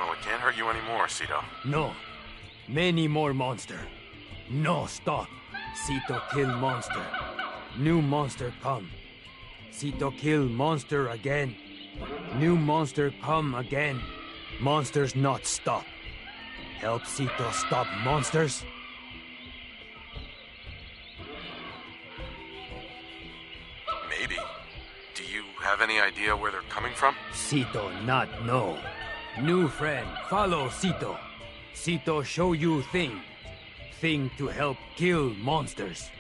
Well, it can't hurt you anymore, Cito. No. Many more monster. No, stop. Cito kill monster. New monster come. Cito kill monster again. New monster come again. Monsters not stop. Help Cito stop monsters. Maybe. Do you have any idea where they're coming from? Cito not know. New friend, follow Cito. Cito show you thing. Thing to help kill monsters.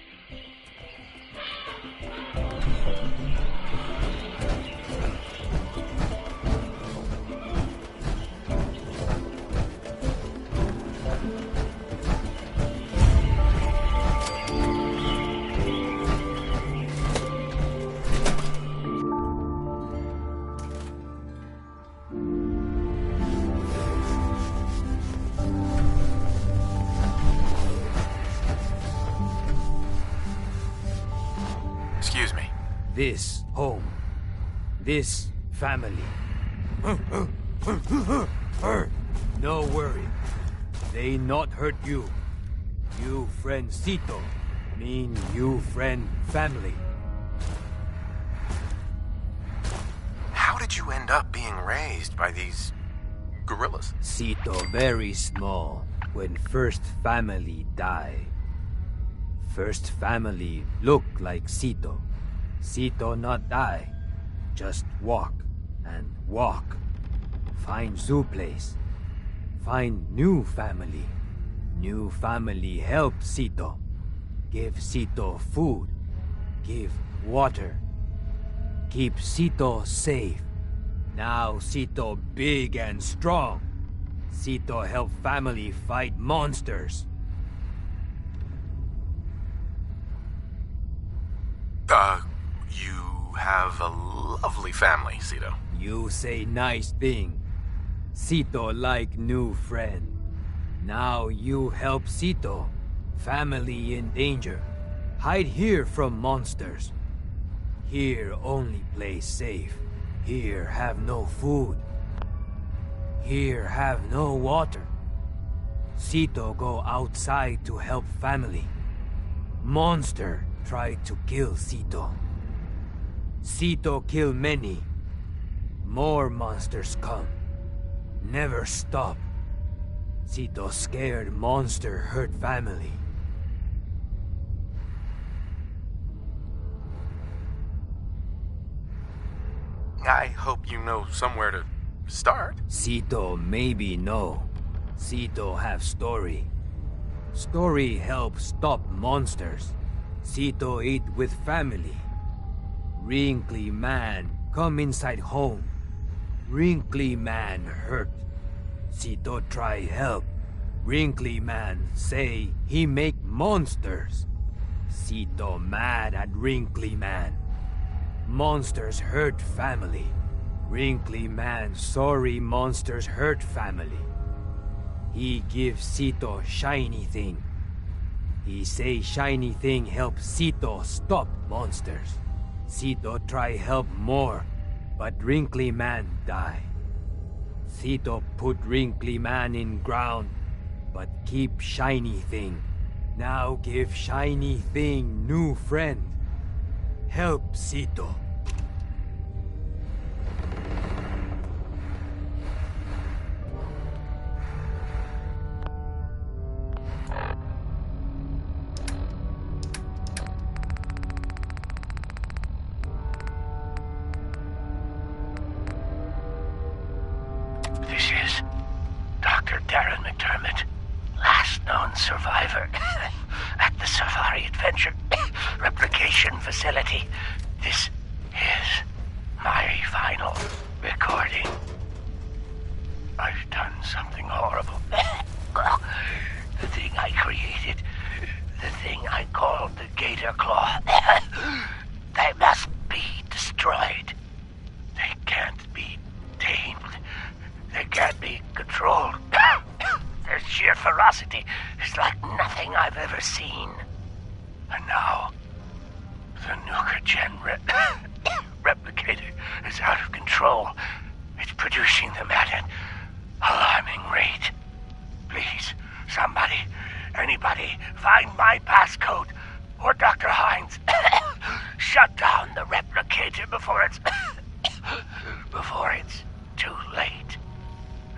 Excuse me. This home. This family. No worry. They not hurt you. You friend Cito. Mean you friend family. How did you end up being raised by these gorillas? Cito very small when first family die. First family look like Cito. Cito not die. Just walk and walk. Find zoo place. Find new family. New family help Cito. Give Cito food. Give water. Keep Cito safe. Now Cito big and strong. Cito help family fight monsters. You have a lovely family, Cito. You say nice thing. Cito like new friend. Now you help Cito. Family in danger. Hide here from monsters. Here only place safe. Here have no food. Here have no water. Cito go outside to help family. Monster try to kill Cito. Cito kill many. More monsters come. Never stop. Cito scared monster hurt family. I hope you know somewhere to start. Cito maybe no. Cito have story. Story help stop monsters. Cito eat with family. Wrinkly man come inside home. Wrinkly man hurt. Cito try help. Wrinkly man say he make monsters. Cito mad at Wrinkly man. Monsters hurt family. Wrinkly man sorry monsters hurt family. He give Cito shiny thing. He say shiny thing help Cito stop monsters. Cito try help more, but Wrinkly man die. Cito put Wrinkly man in ground, but keep shiny thing. Now give shiny thing new friend. Help Cito. This is Dr. Darren McDermott, last known survivor at the Safari Adventure Replication Facility. This is my final recording. I've done something horrible. The thing I created, the thing I called the Gator Claw, they must be destroyed. They can't be tamed. They can't be controlled. Their sheer ferocity is like nothing I've ever seen. And now, the Nuka-Gen replicator is out of control. It's producing them at an alarming great. Please, somebody, anybody, find my passcode. Or Dr. Hines. Shut down the replicator before it's... before it's too late.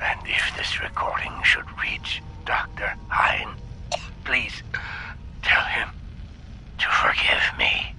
And if this recording should reach Dr. Hines, please tell him to forgive me.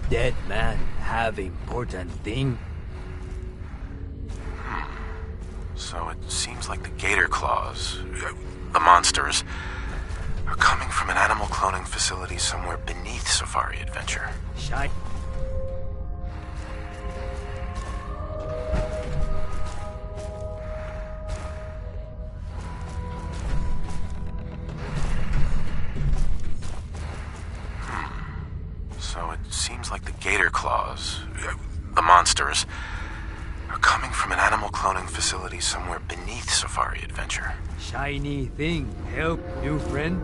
Dead man have important thing? So it seems like the gator claws, the monsters, are coming from an animal cloning facility somewhere beneath Safari Adventure. Shine. So it seems like the gator claws, the monsters, are coming from an animal cloning facility somewhere beneath Safari Adventure. Shiny thing. Help, new friend.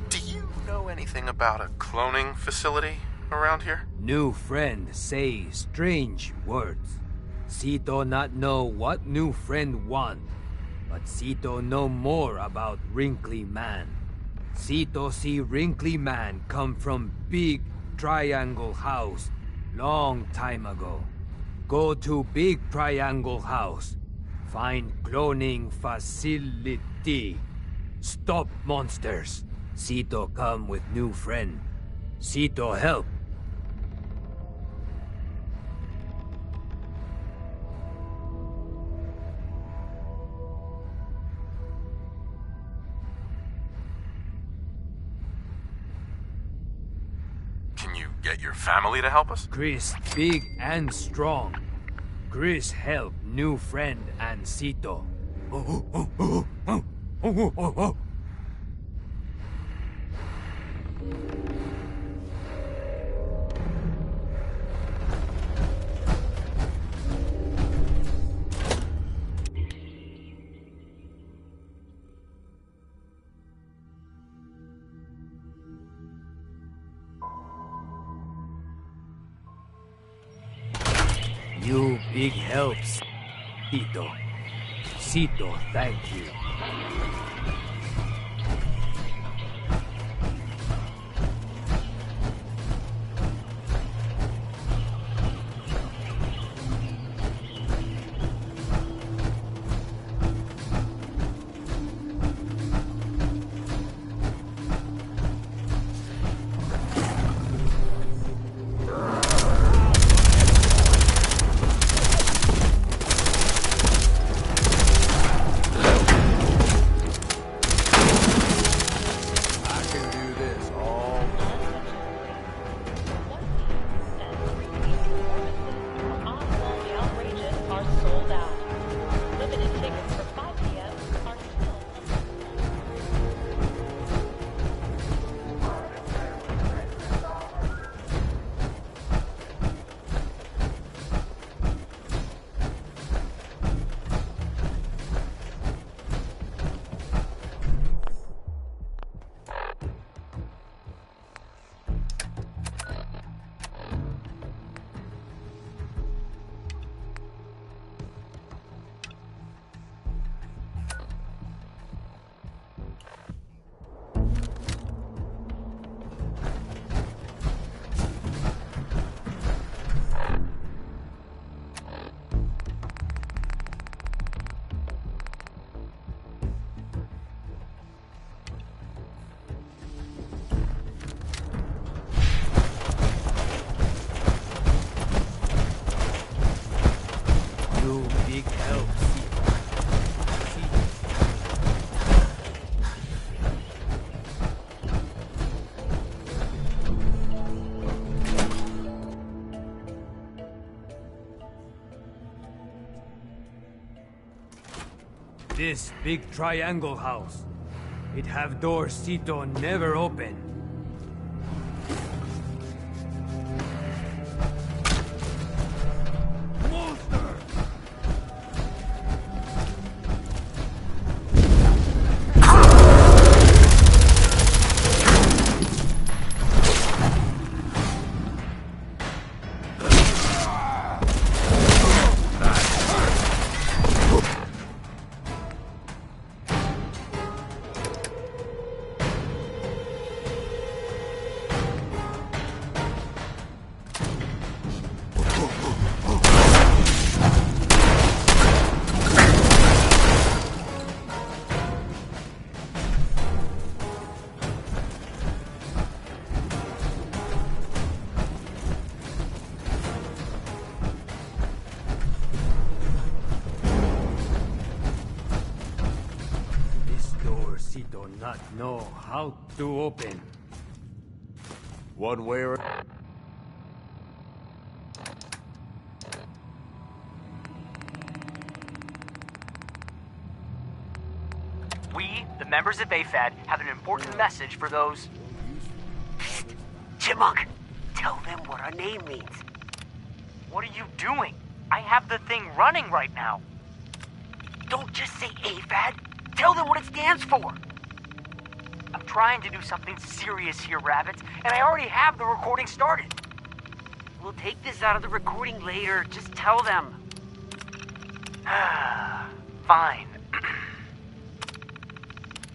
Do you know anything about a cloning facility around here? New friend say strange words. Sito not know what new friend want, but Sito know more about Wrinkly Man. Sito see Wrinkly Man come from big triangle house long time ago. Go to big triangle house. Find cloning facility. Stop monsters. Sito come with new friend. Sito help. Can you get your family to help us? Chris big and strong. Chris help new friend and Sito. You big helps, Sito. Sito, thank you. This big triangle house. It have doors Sito never open. Not know how to open. One way or... We, the members of AFAD, have an important message for those... Chipmunk, tell them what our name means. What are you doing? I have the thing running right now. Don't just say AFAD. Tell them what it stands for. I'm trying to do something serious here, Rabbits, and I already have the recording started. We'll take this out of the recording later. Just tell them. Fine.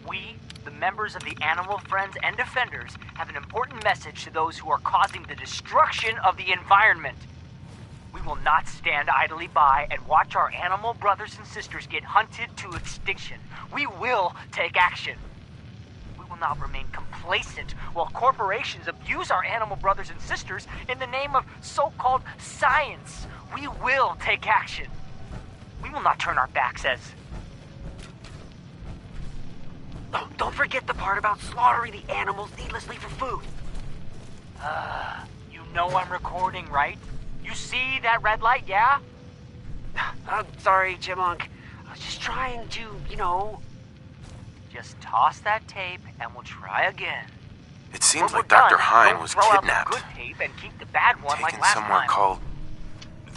We, the members of the Animal Friends and Defenders, have an important message to those who are causing the destruction of the environment. We will not stand idly by and watch our animal brothers and sisters get hunted to extinction. We will take action. We will not remain complacent while corporations abuse our animal brothers and sisters in the name of so-called science. We will take action. We will not turn our backs as... Oh, don't forget the part about slaughtering the animals needlessly for food. You know I'm recording, right? You see that red light, yeah? I'm sorry, Chipmunk. I was just trying to, Just toss that tape and we'll try again. It seems When like we're Dr. done, Hine don't was throw out kidnapped. the good tape and keep the bad one Taken like last somewhere time. called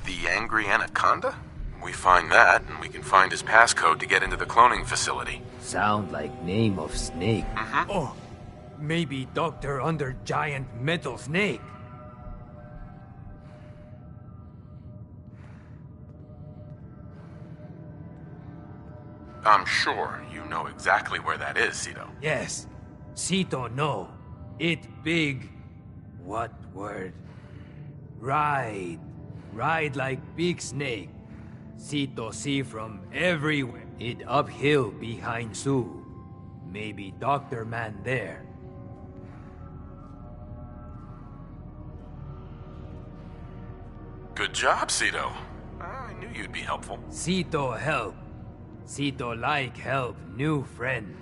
the Angry Anaconda? We find that, and we can find his passcode to get into the cloning facility. Sound like name of snake. Mm-hmm. Oh, maybe Doctor under giant metal snake. I'm sure you know exactly where that is, Cito. Yes, Sito know. It big. What word? Ride. Ride like big snake. Sito see from everywhere. It uphill behind Sue. Maybe Doctor Man there. Good job, Cito. I knew you'd be helpful. Sito help. Sito like help new friend.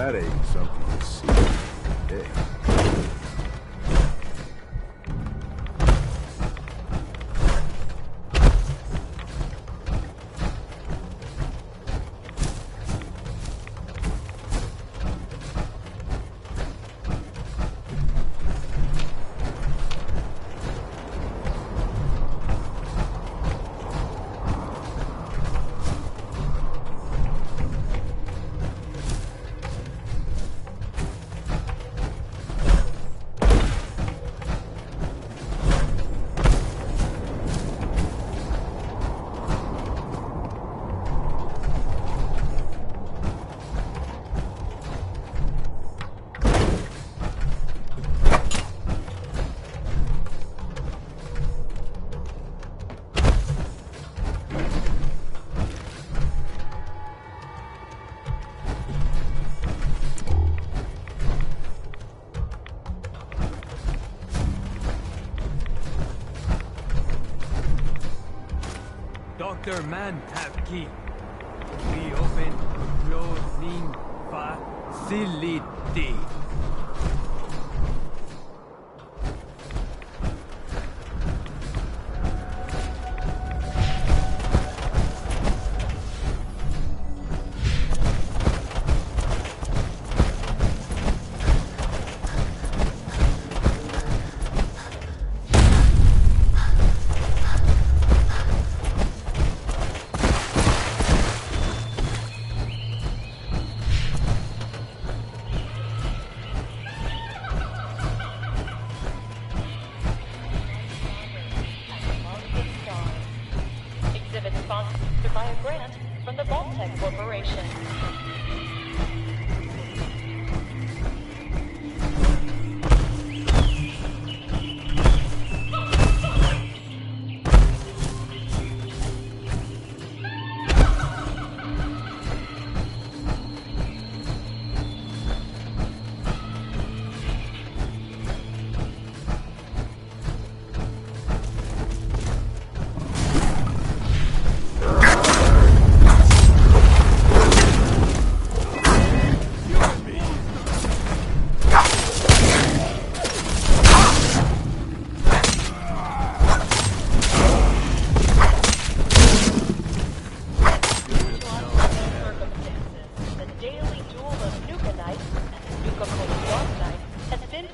That ain't something you see every day. Dr. Man have key. We open closing facility. Exhibit sponsored by a grant from the Vault-Tec Corporation.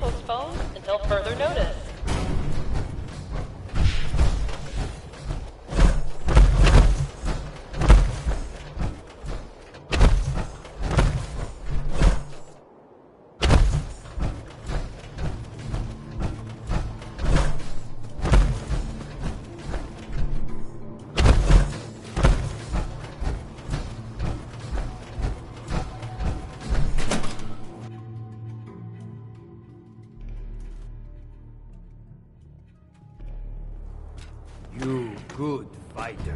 Postponed until further notice. You good fighter.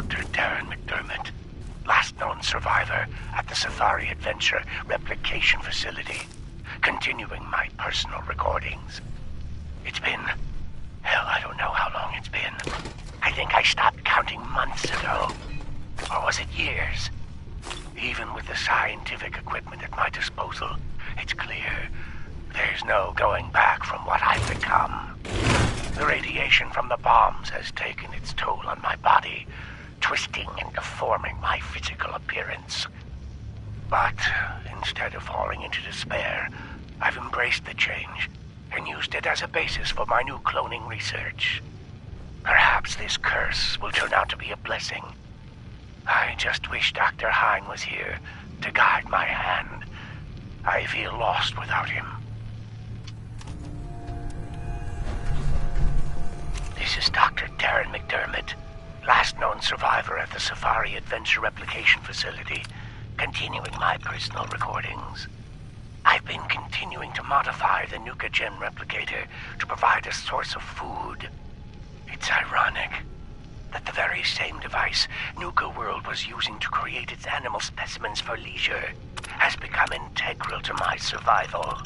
Dr. Darren McDermott, last known survivor at the Safari Adventure Replication Facility, continuing my personal recordings. It's been... hell, I don't know how long it's been. I think I stopped counting months ago. Or was it years? Even with the scientific equipment at my disposal, it's clear there's no going back from what I've become. The radiation from the bombs has taken its toll on my body, twisting and deforming my physical appearance. But instead of falling into despair, I've embraced the change and used it as a basis for my new cloning research. Perhaps this curse will turn out to be a blessing. I just wish Dr. Hein was here to guide my hand. I feel lost without him. This is Dr. Darren McDermott, last known survivor at the Safari Adventure Replication Facility, continuing my personal recordings. I've been continuing to modify the Nuka-Gen replicator to provide a source of food. It's ironic that the very same device Nuka World was using to create its animal specimens for leisure has become integral to my survival.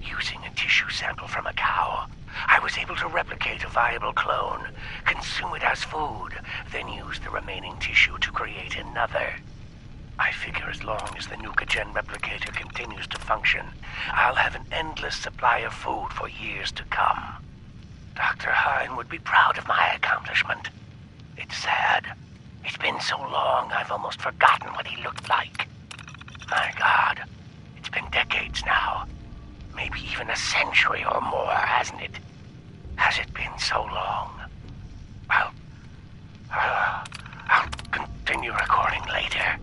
Using a tissue sample from a cow, I was able to replicate a viable clone, consume it as food, then use the remaining tissue to create another. I figure as long as the Nuka-Gen replicator continues to function, I'll have an endless supply of food for years to come. Dr. Hein would be proud of my accomplishment. It's sad. It's been so long, I've almost forgotten what he looked like. My God, it's been decades now. Maybe even a century or more, hasn't it? Has it been so long? I'll continue recording later.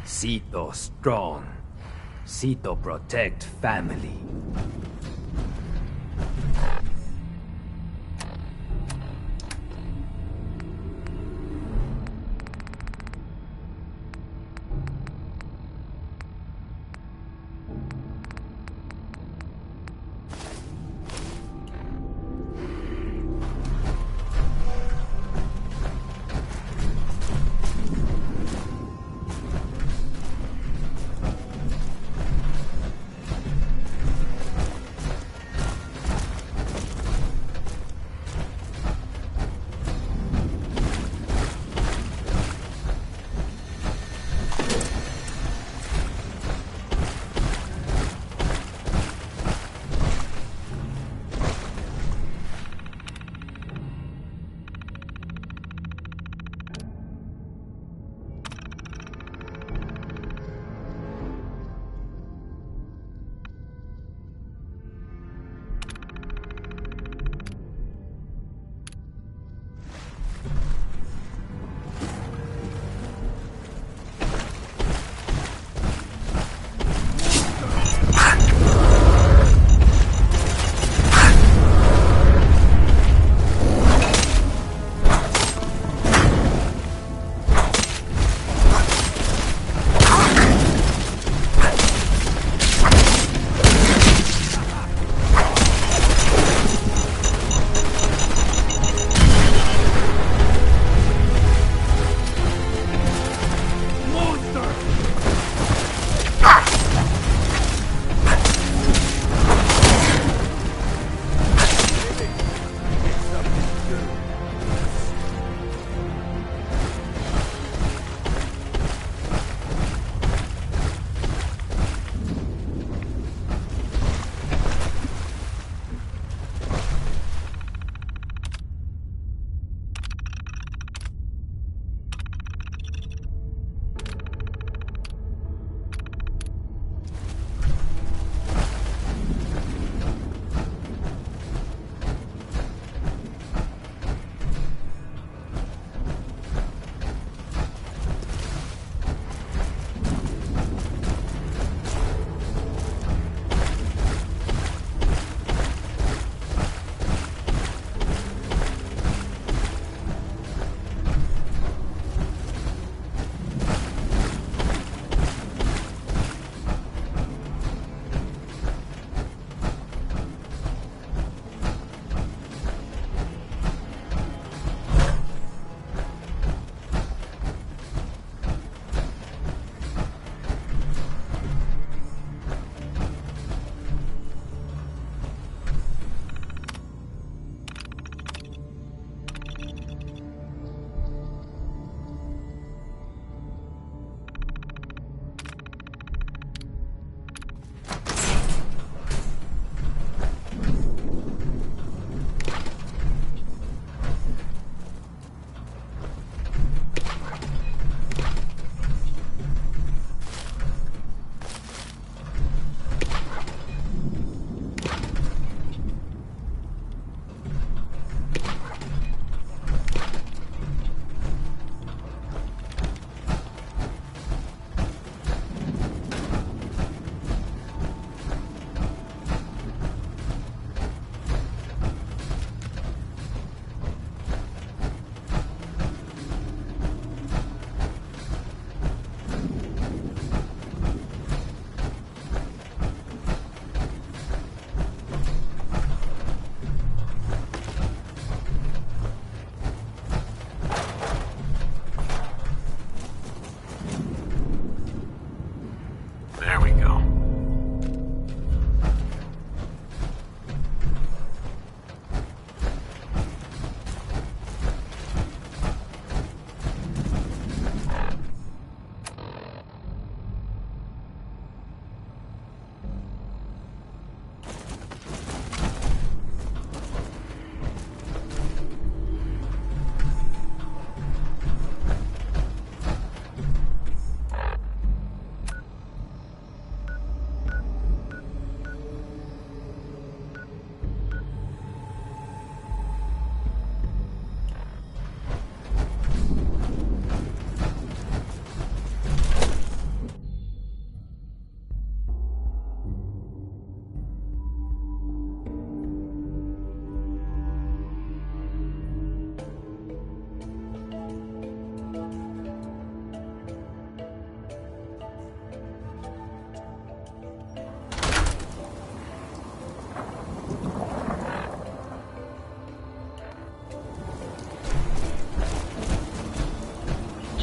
Cito strong. Cito protect family.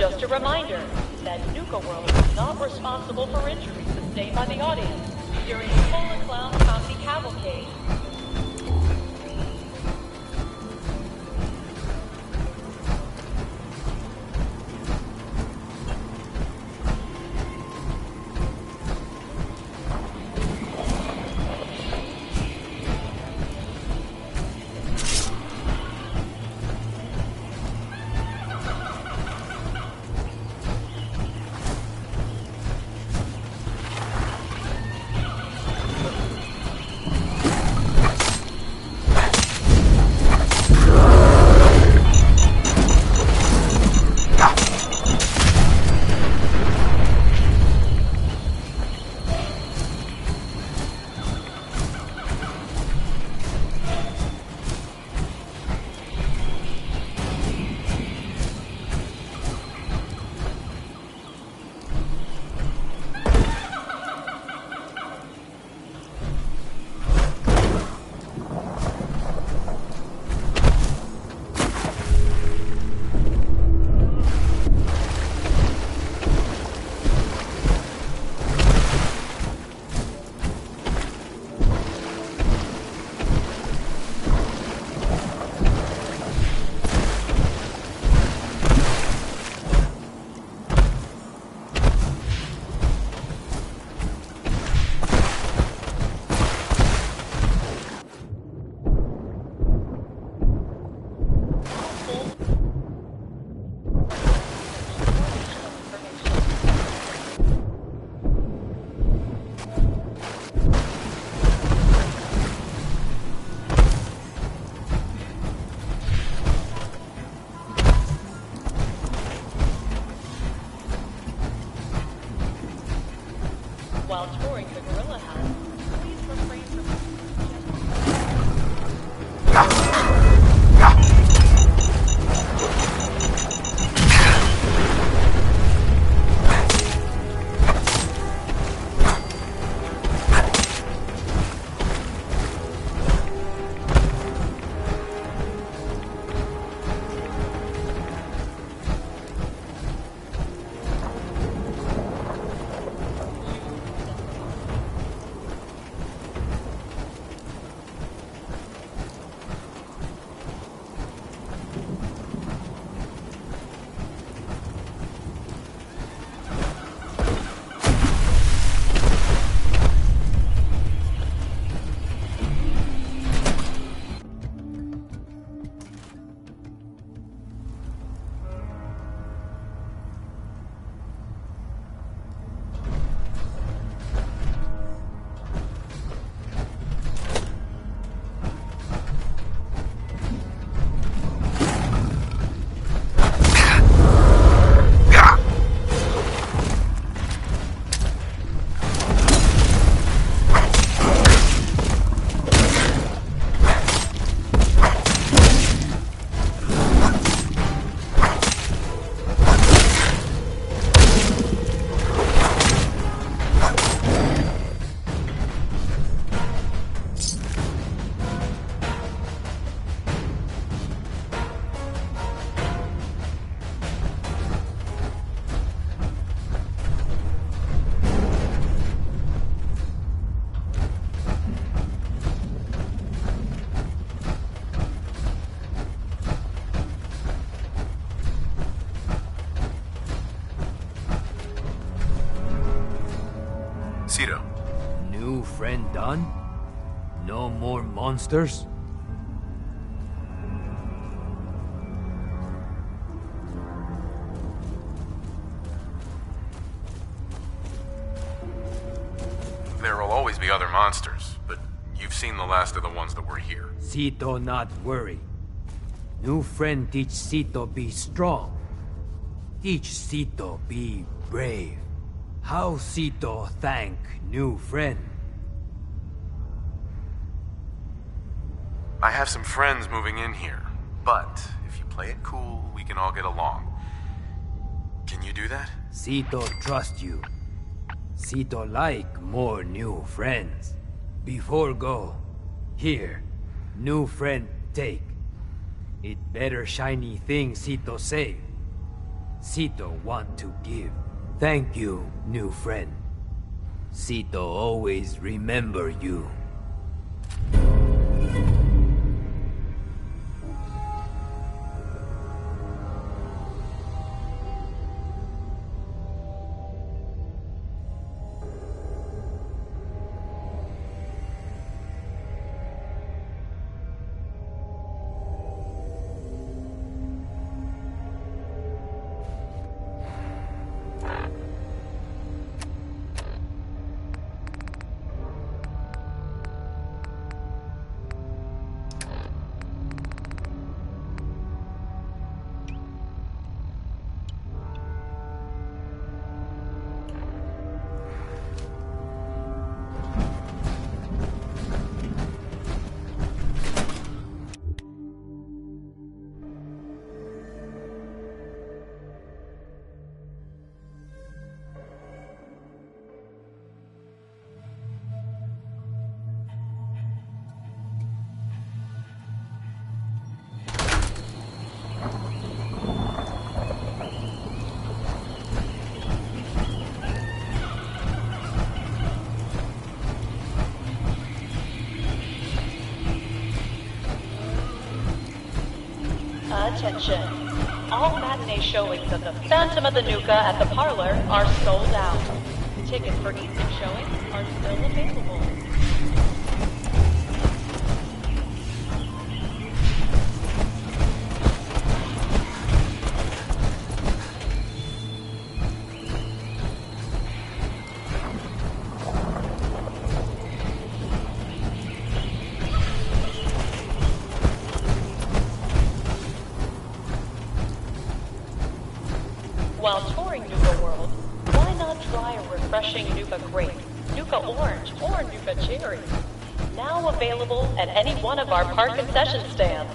Just a reminder that Nuka World is not responsible for injuries sustained by the audience during the Cola Clown Comedy Cavalcade. While touring the Gorilla House, please refrain from... Cito. New friend done? No more monsters? There will always be other monsters, but you've seen the last of the ones that were here. Cito not worry. New friend teach Cito be strong. Teach Cito be brave. How Cito thank new friend? I have some friends moving in here, but if you play it cool, we can all get along. Can you do that? Cito trust you. Cito like more new friends. Before go, here, new friend take. It better shiny thing Cito save. Sito want to give. Thank you, new friend. Sito always remember you. Attention. All matinee showings of The Phantom of the Nuka at the Parlor are sold out. Tickets for evening showings are still available. While touring Nuka World, why not try a refreshing Nuka Grape, Nuka Orange, or Nuka Cherry? Now available at any one of our park concession stands.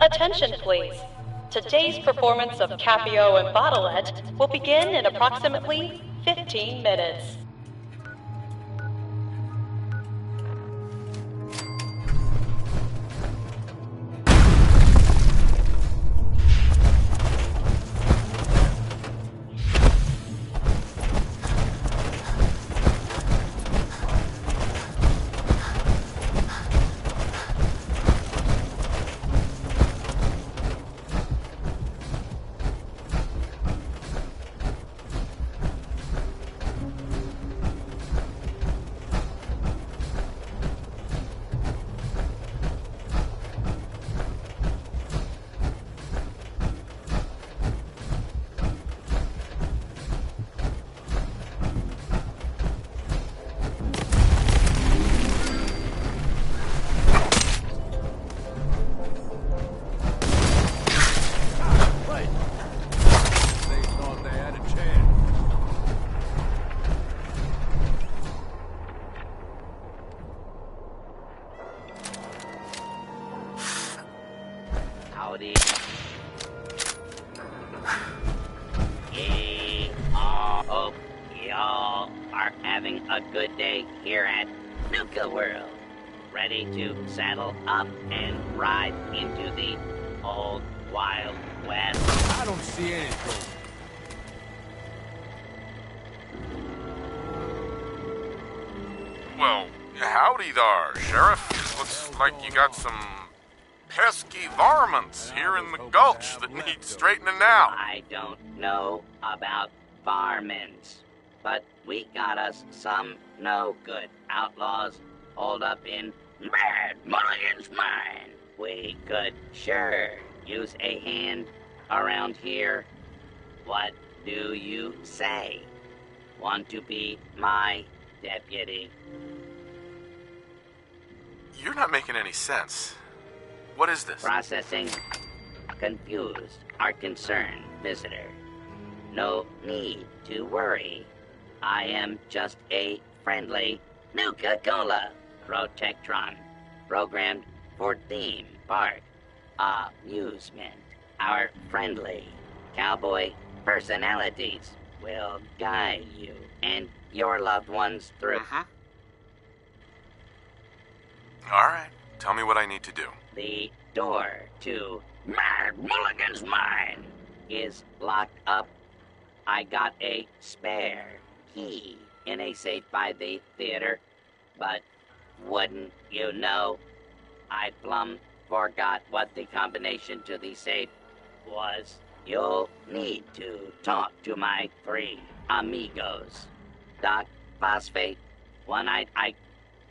Attention, please. Today's performance of Capio and Bottlette will begin in approximately 15 minutes. Howdy. Hope y'all are having a good day here at Nuka World. Ready to saddle up and ride into the old Wild West? I don't see anything. Well, howdy there, Sheriff. Looks like you got some pesky varmints here in the gulch that need straightening out. I don't know about varmints, but we got us some no-good outlaws holed up in Mad Mulligan's mine. We could sure use a hand around here. What do you say? Want to be my deputy? You're not making any sense. What is this? Processing. Confused or concerned visitor. No need to worry. I am just a friendly Nuka-Cola Protectron, programmed for theme park amusement. Our friendly cowboy personalities will guide you and your loved ones through. All right. Tell me what I need to do. The door to Mad Mulligan's mine is locked up. I got a spare key in a safe by the theater, but wouldn't you know, I plumb forgot what the combination to the safe was. You'll need to talk to my 3 amigos, Doc, Phosphate, One-Eyed Ike,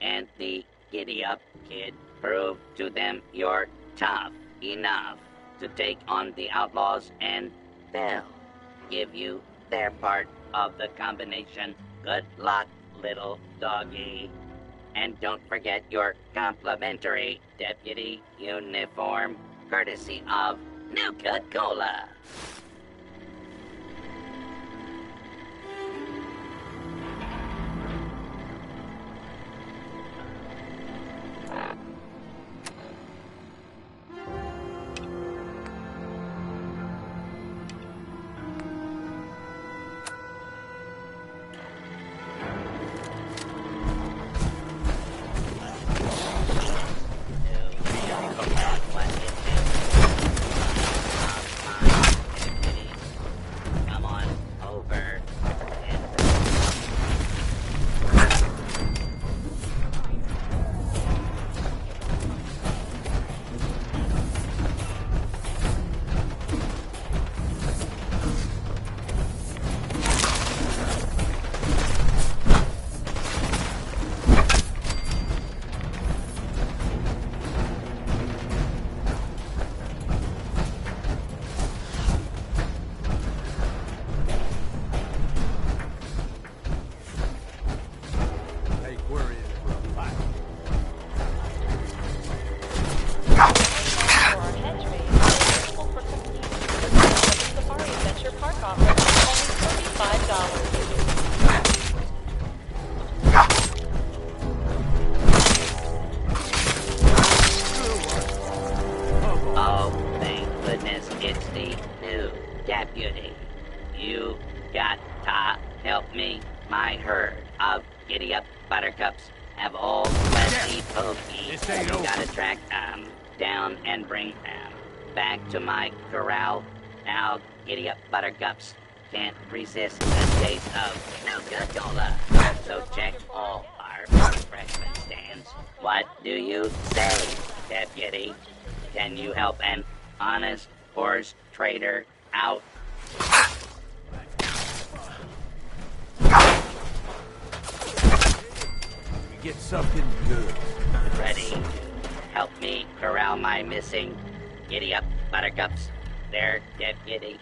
and the Giddy-Up Kid. Prove to them you're tough enough to take on the outlaws, and they'll give you their part of the combination. Good luck, little doggy. And don't forget your complimentary deputy uniform, courtesy of Nuka-Cola. Come on over. Hey, query is for a fight. For our hedge maze, available for completion at the Safari Adventure Park offer only $35. Oh, thank goodness it's the new deputy. You got to help me. My herd of giddy-up buttercups have all left the pokey. This ain't You over. gotta track down and bring back to my corral. Now, giddy-up buttercups can't resist the taste of Nuka-Cola. So check all our refreshment stands. What do you say, deputy? Can you help an honest horse trader out? We get something good. Ready to help me corral my missing giddy-up buttercups? There, deputy.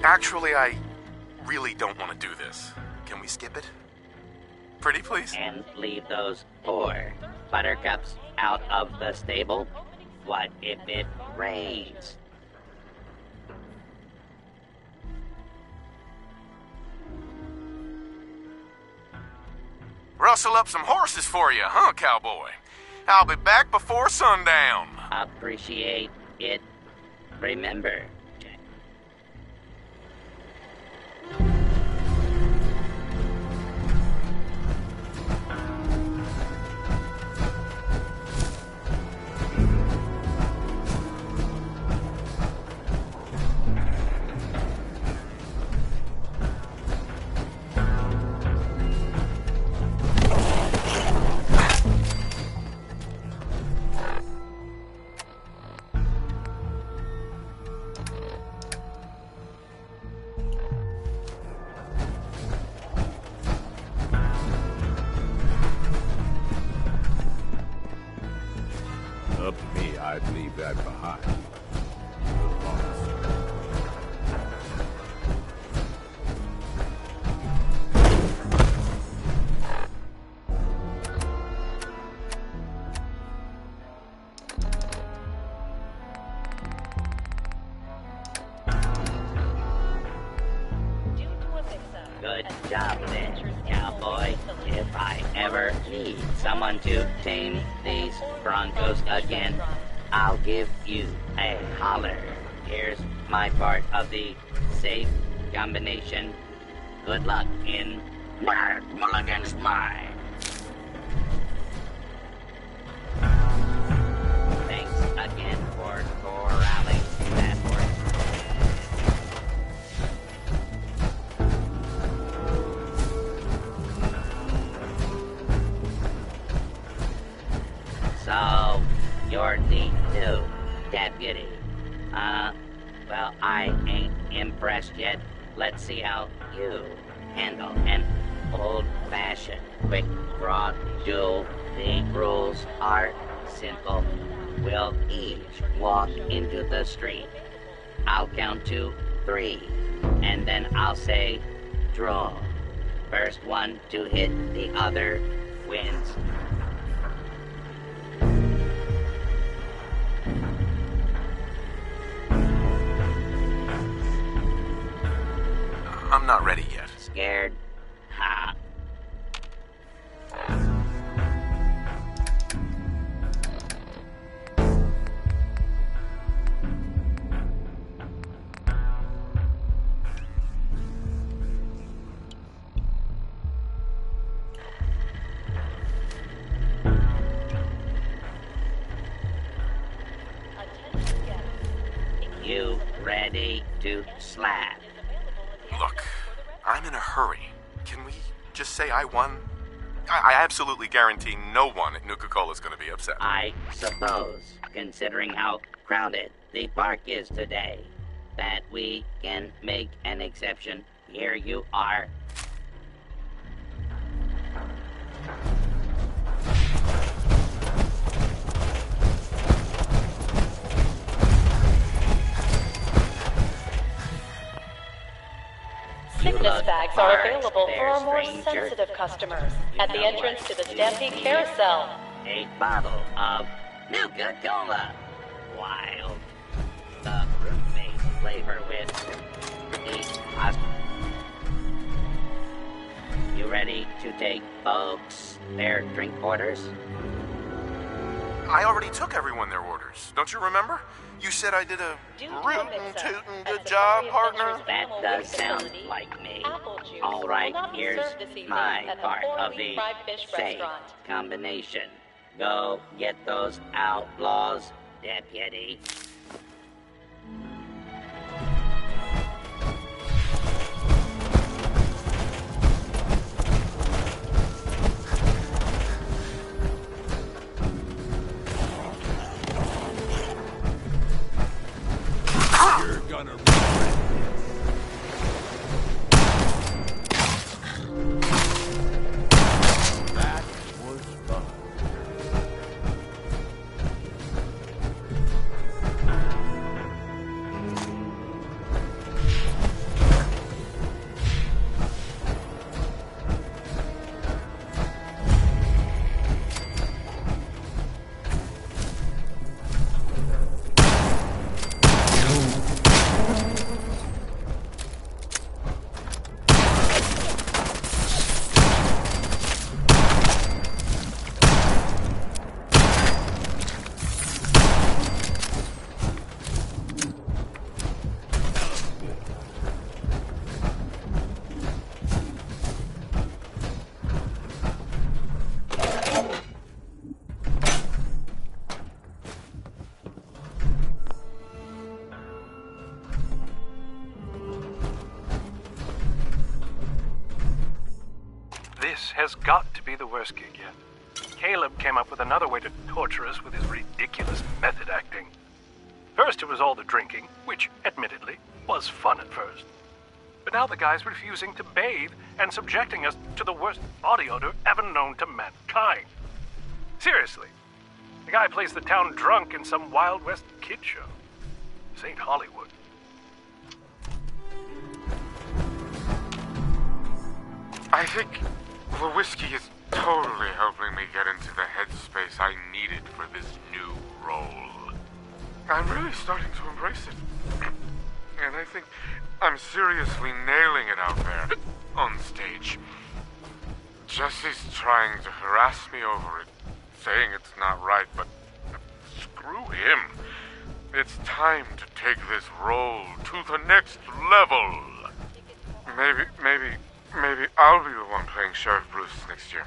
Actually, I really don't want to do this. Can we skip it? Pretty please? And leave those poor buttercups out of the stable? What if it rains? Rustle up some horses for you, huh, cowboy? I'll be back before sundown. Appreciate it. Remember, Up to me, I'd leave that behind. Good loss. job there, cowboy. If I ever need someone to tame these Broncos again, I'll give you a holler. Here's my part of the safe combination. Good luck in Mulligan's mine. Thanks again for corralling that horse. So, you're the new deputy. Well, I ain't impressed yet. Let's see how you handle an old-fashioned quick draw duel. The rules are simple. We'll each walk into the street. I'll count to 3, and then I'll say, draw. First one to hit the other wins. I'm not ready yet. Scared? Ha. You ready to slap? Look, I'm in a hurry. Can we just say I won? I absolutely guarantee no one at Nuka-Cola is going to be upset. I suppose, considering how crowded the park is today, that we can make an exception. Here you are. Sickness bags are available for our more stranger. sensitive customers You at the know entrance what to the to Stampede do. Carousel. A bottle of Nuka-Cola. Wild. The fruit-based flavor with each hot. You ready to take folks their drink orders? I already took everyone their orders. Don't you remember? You said I did a Do rootin' mix up tootin' at good Safari job, Adventures partner. That Animal does Wing sound Facility. like me. Apple juice All right, will not be here's served this evening my at the part of Four-Leaf the Fried Fish safe Restaurant. combination. Go get those outlaws, deputy. You're gonna regret this. That was fun. This has got to be the worst gig yet. Caleb came up with another way to torture us with his ridiculous method acting. First it was all the drinking, which, admittedly, was fun at first. But now the guy's refusing to bathe and subjecting us to the worst body odor ever known to mankind. Seriously, the guy plays the town drunk in some Wild West kid show. This ain't Hollywood. I think the whiskey is totally helping me get into the headspace I needed for this new role. I'm really starting to embrace it. and I think I'm seriously nailing it out there on stage. Jesse's trying to harass me over it, saying it's not right, but screw him. It's time to take this role to the next level. Maybe I'll be the one playing Sheriff Bruce next year.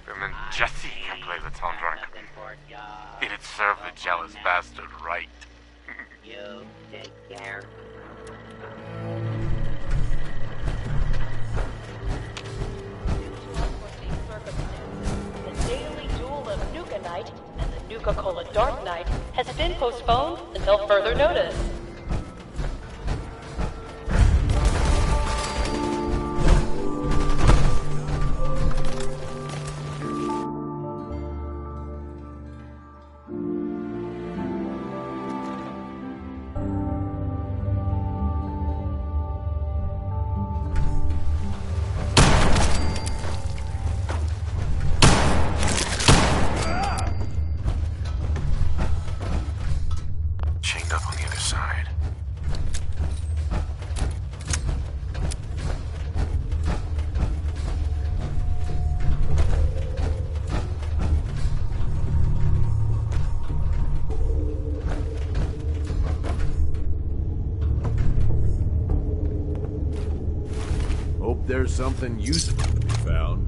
And then Jesse can play the town drunk. It'd serve the jealous bastard right. You take care. The daily duel of Nuka Knight and the Nuka-Cola Dark Knight has been postponed until further notice. Chained up on the other side. Hope there's something useful to be found.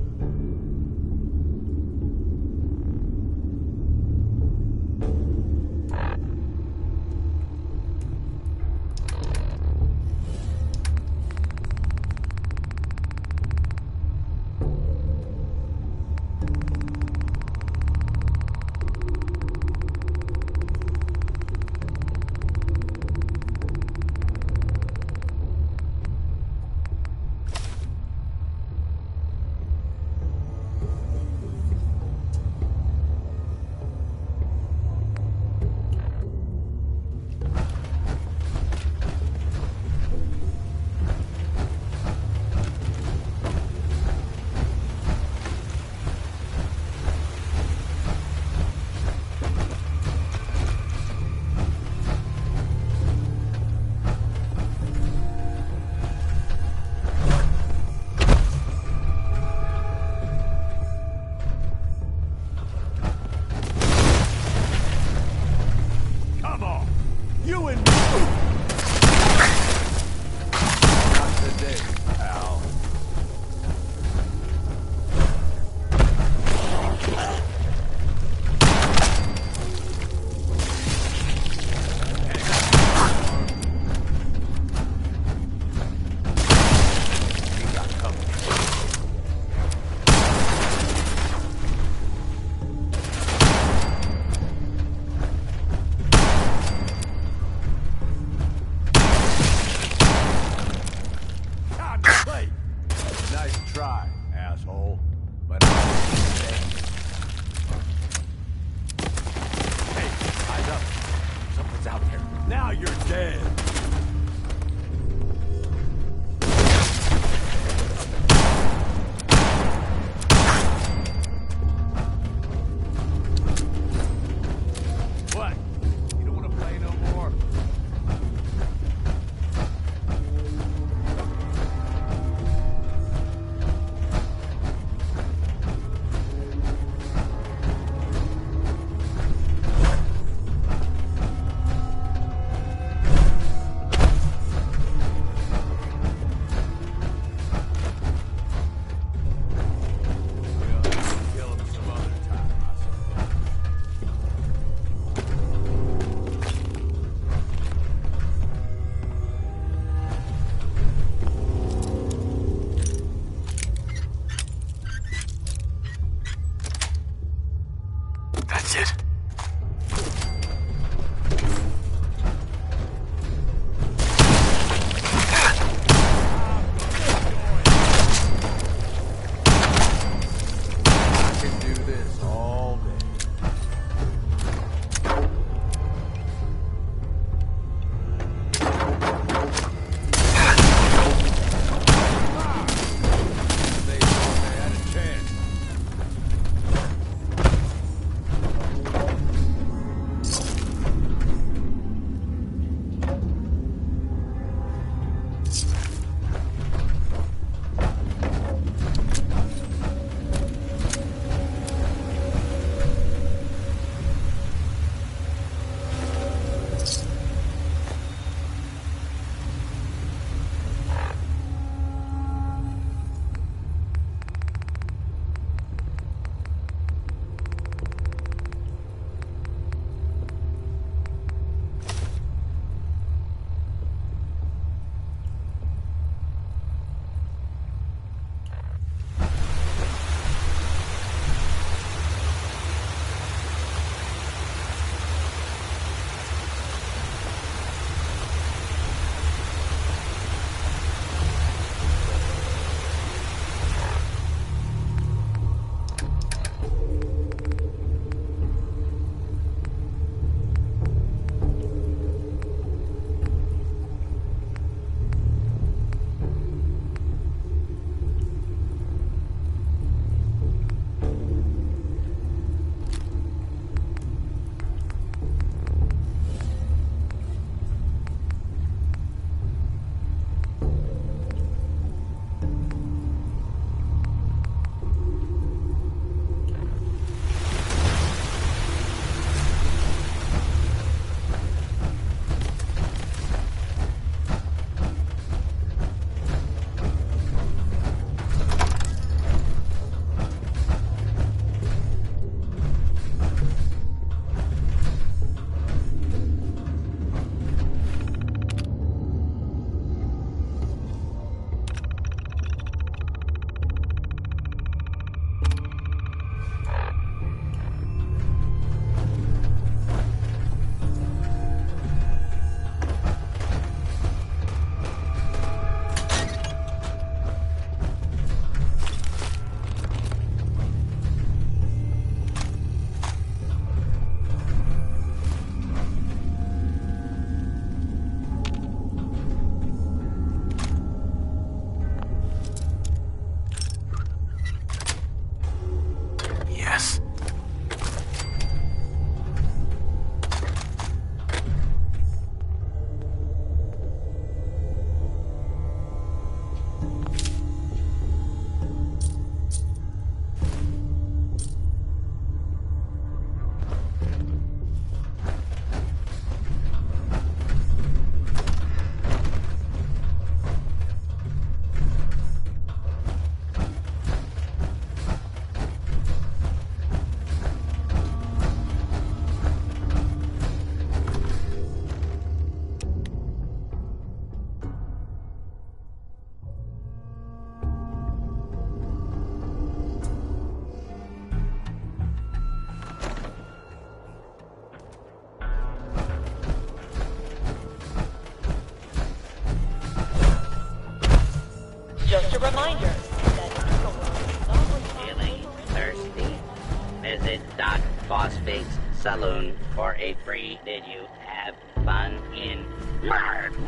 Did you have fun in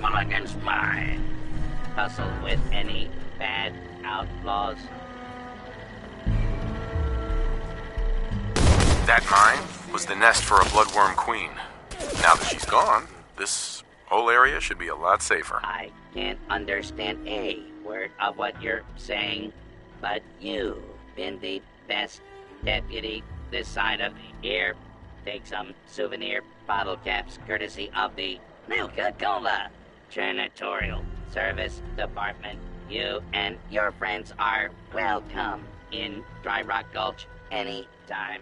Mulligan's mine? Tussle with any bad outlaws? That mine was the nest for a bloodworm queen. Now that she's gone, this whole area should be a lot safer. I can't understand a word of what you're saying, but you've been the best deputy this side of here. Take some souvenir bottle caps courtesy of the Nuka-Cola Janitorial Service Department. You and your friends are welcome in Dry Rock Gulch anytime.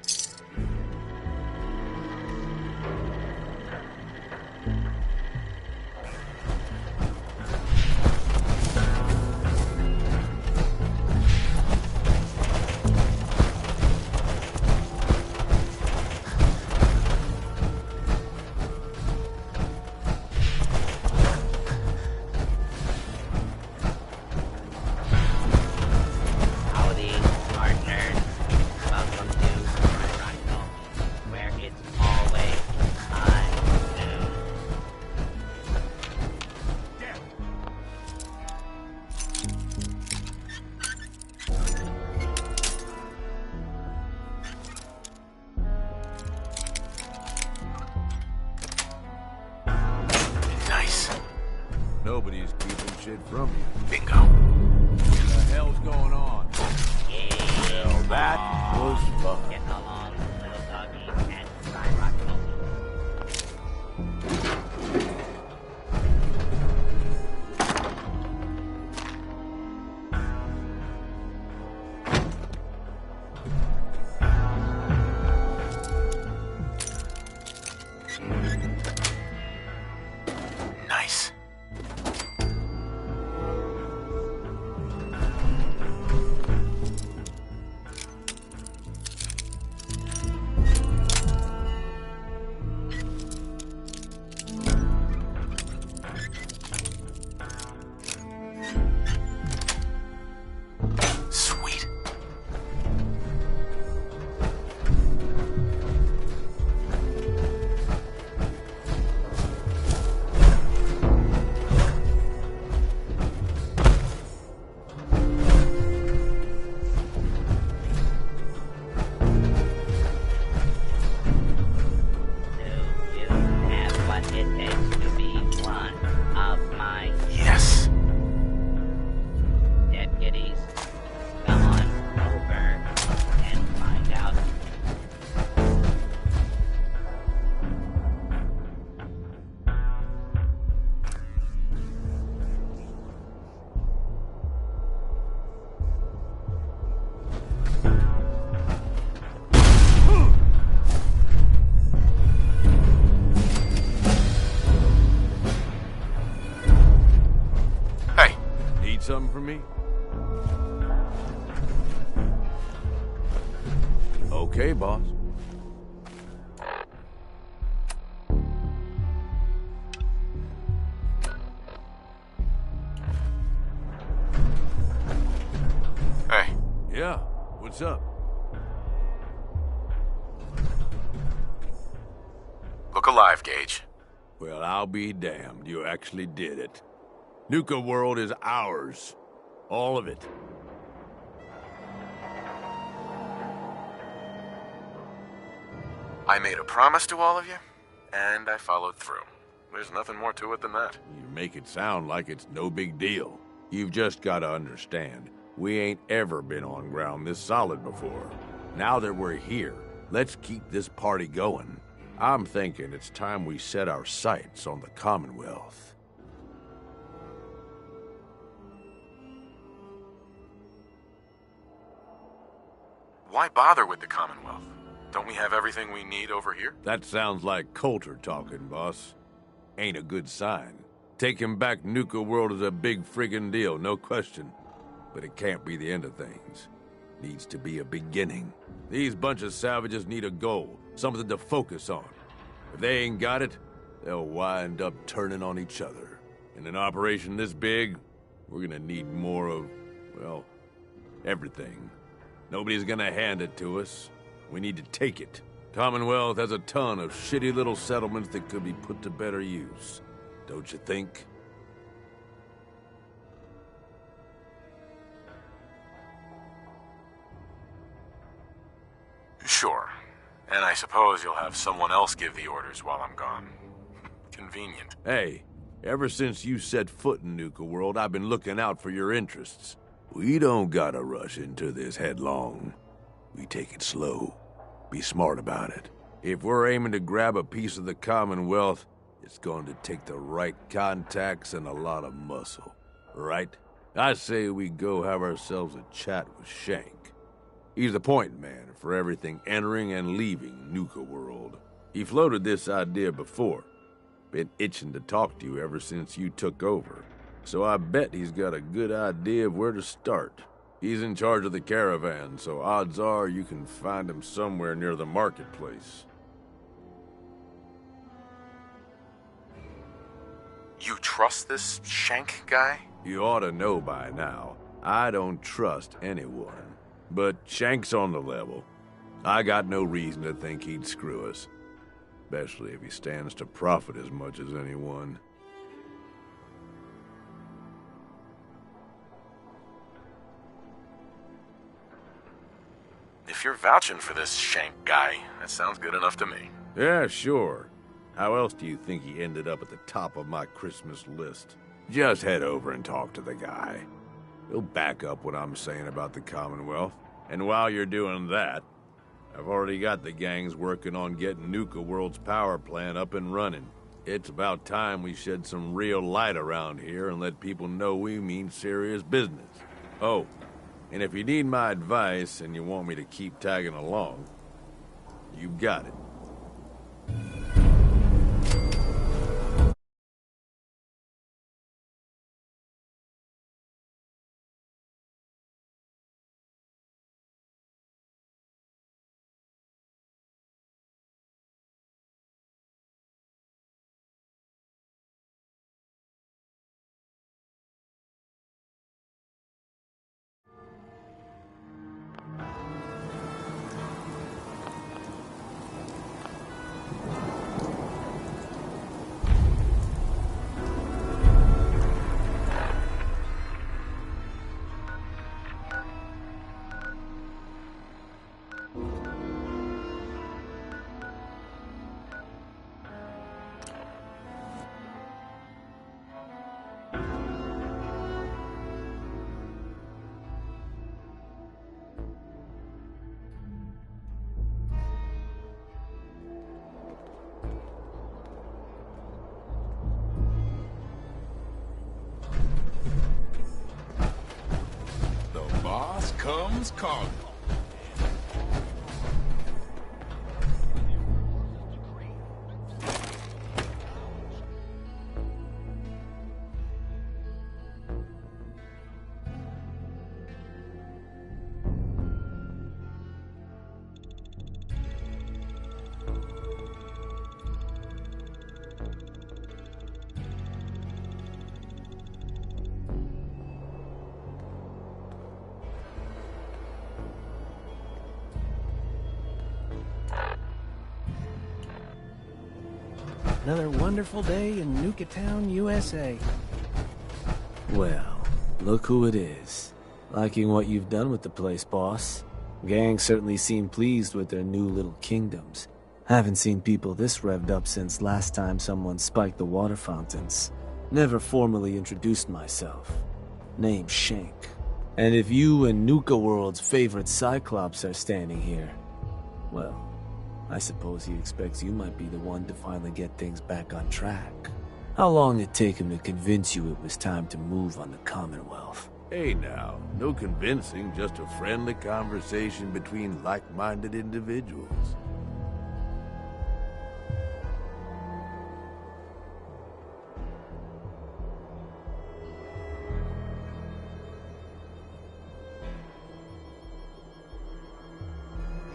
Howdy, partners. Welcome to Dry Rock Gulch, where it's always high noon. Nice. Nobody's keeping shit from you. Bingo. What the hell's going on? Well, that was fun. Get along, little doggy, and Dry Rock Gulch. Nice. Sweet. Do you have what it takes to be one of my Yes. deputies? Come on over and find out. Hey, Need something from me? Okay, boss. hey. Yeah, what's up? Look alive, Gage. Well, I'll be damned. You actually did it. Nuka World is ours. All of it. I made a promise to all of you, and I followed through. There's nothing more to it than that. You make it sound like it's no big deal. You've just got to understand, we ain't ever been on ground this solid before. Now that we're here, let's keep this party going. I'm thinking it's time we set our sights on the Commonwealth. Why bother with the Commonwealth? Don't we have everything we need over here? That sounds like Coulter talking, boss. Ain't a good sign. Taking back Nuka World is a big friggin' deal, no question. But it can't be the end of things. Needs to be a beginning. These bunch of savages need a goal, something to focus on. If they ain't got it, they'll wind up turning on each other. In an operation this big, we're gonna need more of, well, everything. Nobody's gonna hand it to us. We need to take it. Commonwealth has a ton of shitty little settlements that could be put to better use. Don't you think? Sure. And I suppose you'll have someone else give the orders while I'm gone. Convenient. Hey, ever since you set foot in Nuka World, I've been looking out for your interests. We don't gotta rush into this headlong. We take it slow. Be smart about it. If we're aiming to grab a piece of the Commonwealth, it's going to take the right contacts and a lot of muscle. Right? I say we go have ourselves a chat with Shank. He's the point man for everything entering and leaving Nuka World. He floated this idea before. Been itching to talk to you ever since you took over. So I bet he's got a good idea of where to start. He's in charge of the caravan, so odds are you can find him somewhere near the marketplace. You trust this Shank guy? You ought to know by now. I don't trust anyone. But Shank's on the level. I got no reason to think he'd screw us. Especially if he stands to profit as much as anyone. If you're vouching for this Shank guy, that sounds good enough to me. Yeah, sure. How else do you think he ended up at the top of my Christmas list? Just head over and talk to the guy. He'll back up what I'm saying about the Commonwealth. And while you're doing that, I've already got the gangs working on getting Nuka World's power plant up and running. It's about time we shed some real light around here and let people know we mean serious business. Oh, and if you need my advice and you want me to keep tagging along, you got it. Comes cargo. Another wonderful day in Nuka Town, USA. Well, look who it is. Liking what you've done with the place, boss. Gang certainly seem pleased with their new little kingdoms. Haven't seen people this revved up since last time someone spiked the water fountains. Never formally introduced myself. Name's Shank. And if you and Nuka World's favorite Cyclops are standing here, well, I suppose he expects you might be the one to finally get things back on track. How long it take him to convince you it was time to move on the Commonwealth? Hey now, no convincing, just a friendly conversation between like-minded individuals.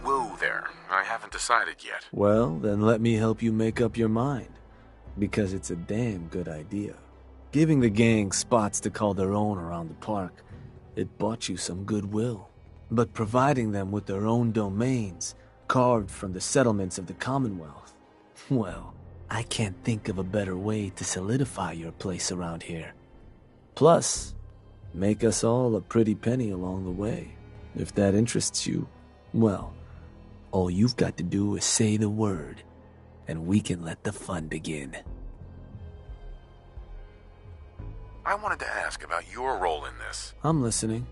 Whoa there. I haven't decided yet. Well, then let me help you make up your mind. Because it's a damn good idea. Giving the gang spots to call their own around the park, it bought you some goodwill. But providing them with their own domains carved from the settlements of the Commonwealth. Well, I can't think of a better way to solidify your place around here. Plus, make us all a pretty penny along the way. If that interests you, well, all you've got to do is say the word, and we can let the fun begin. I wanted to ask about your role in this. I'm listening.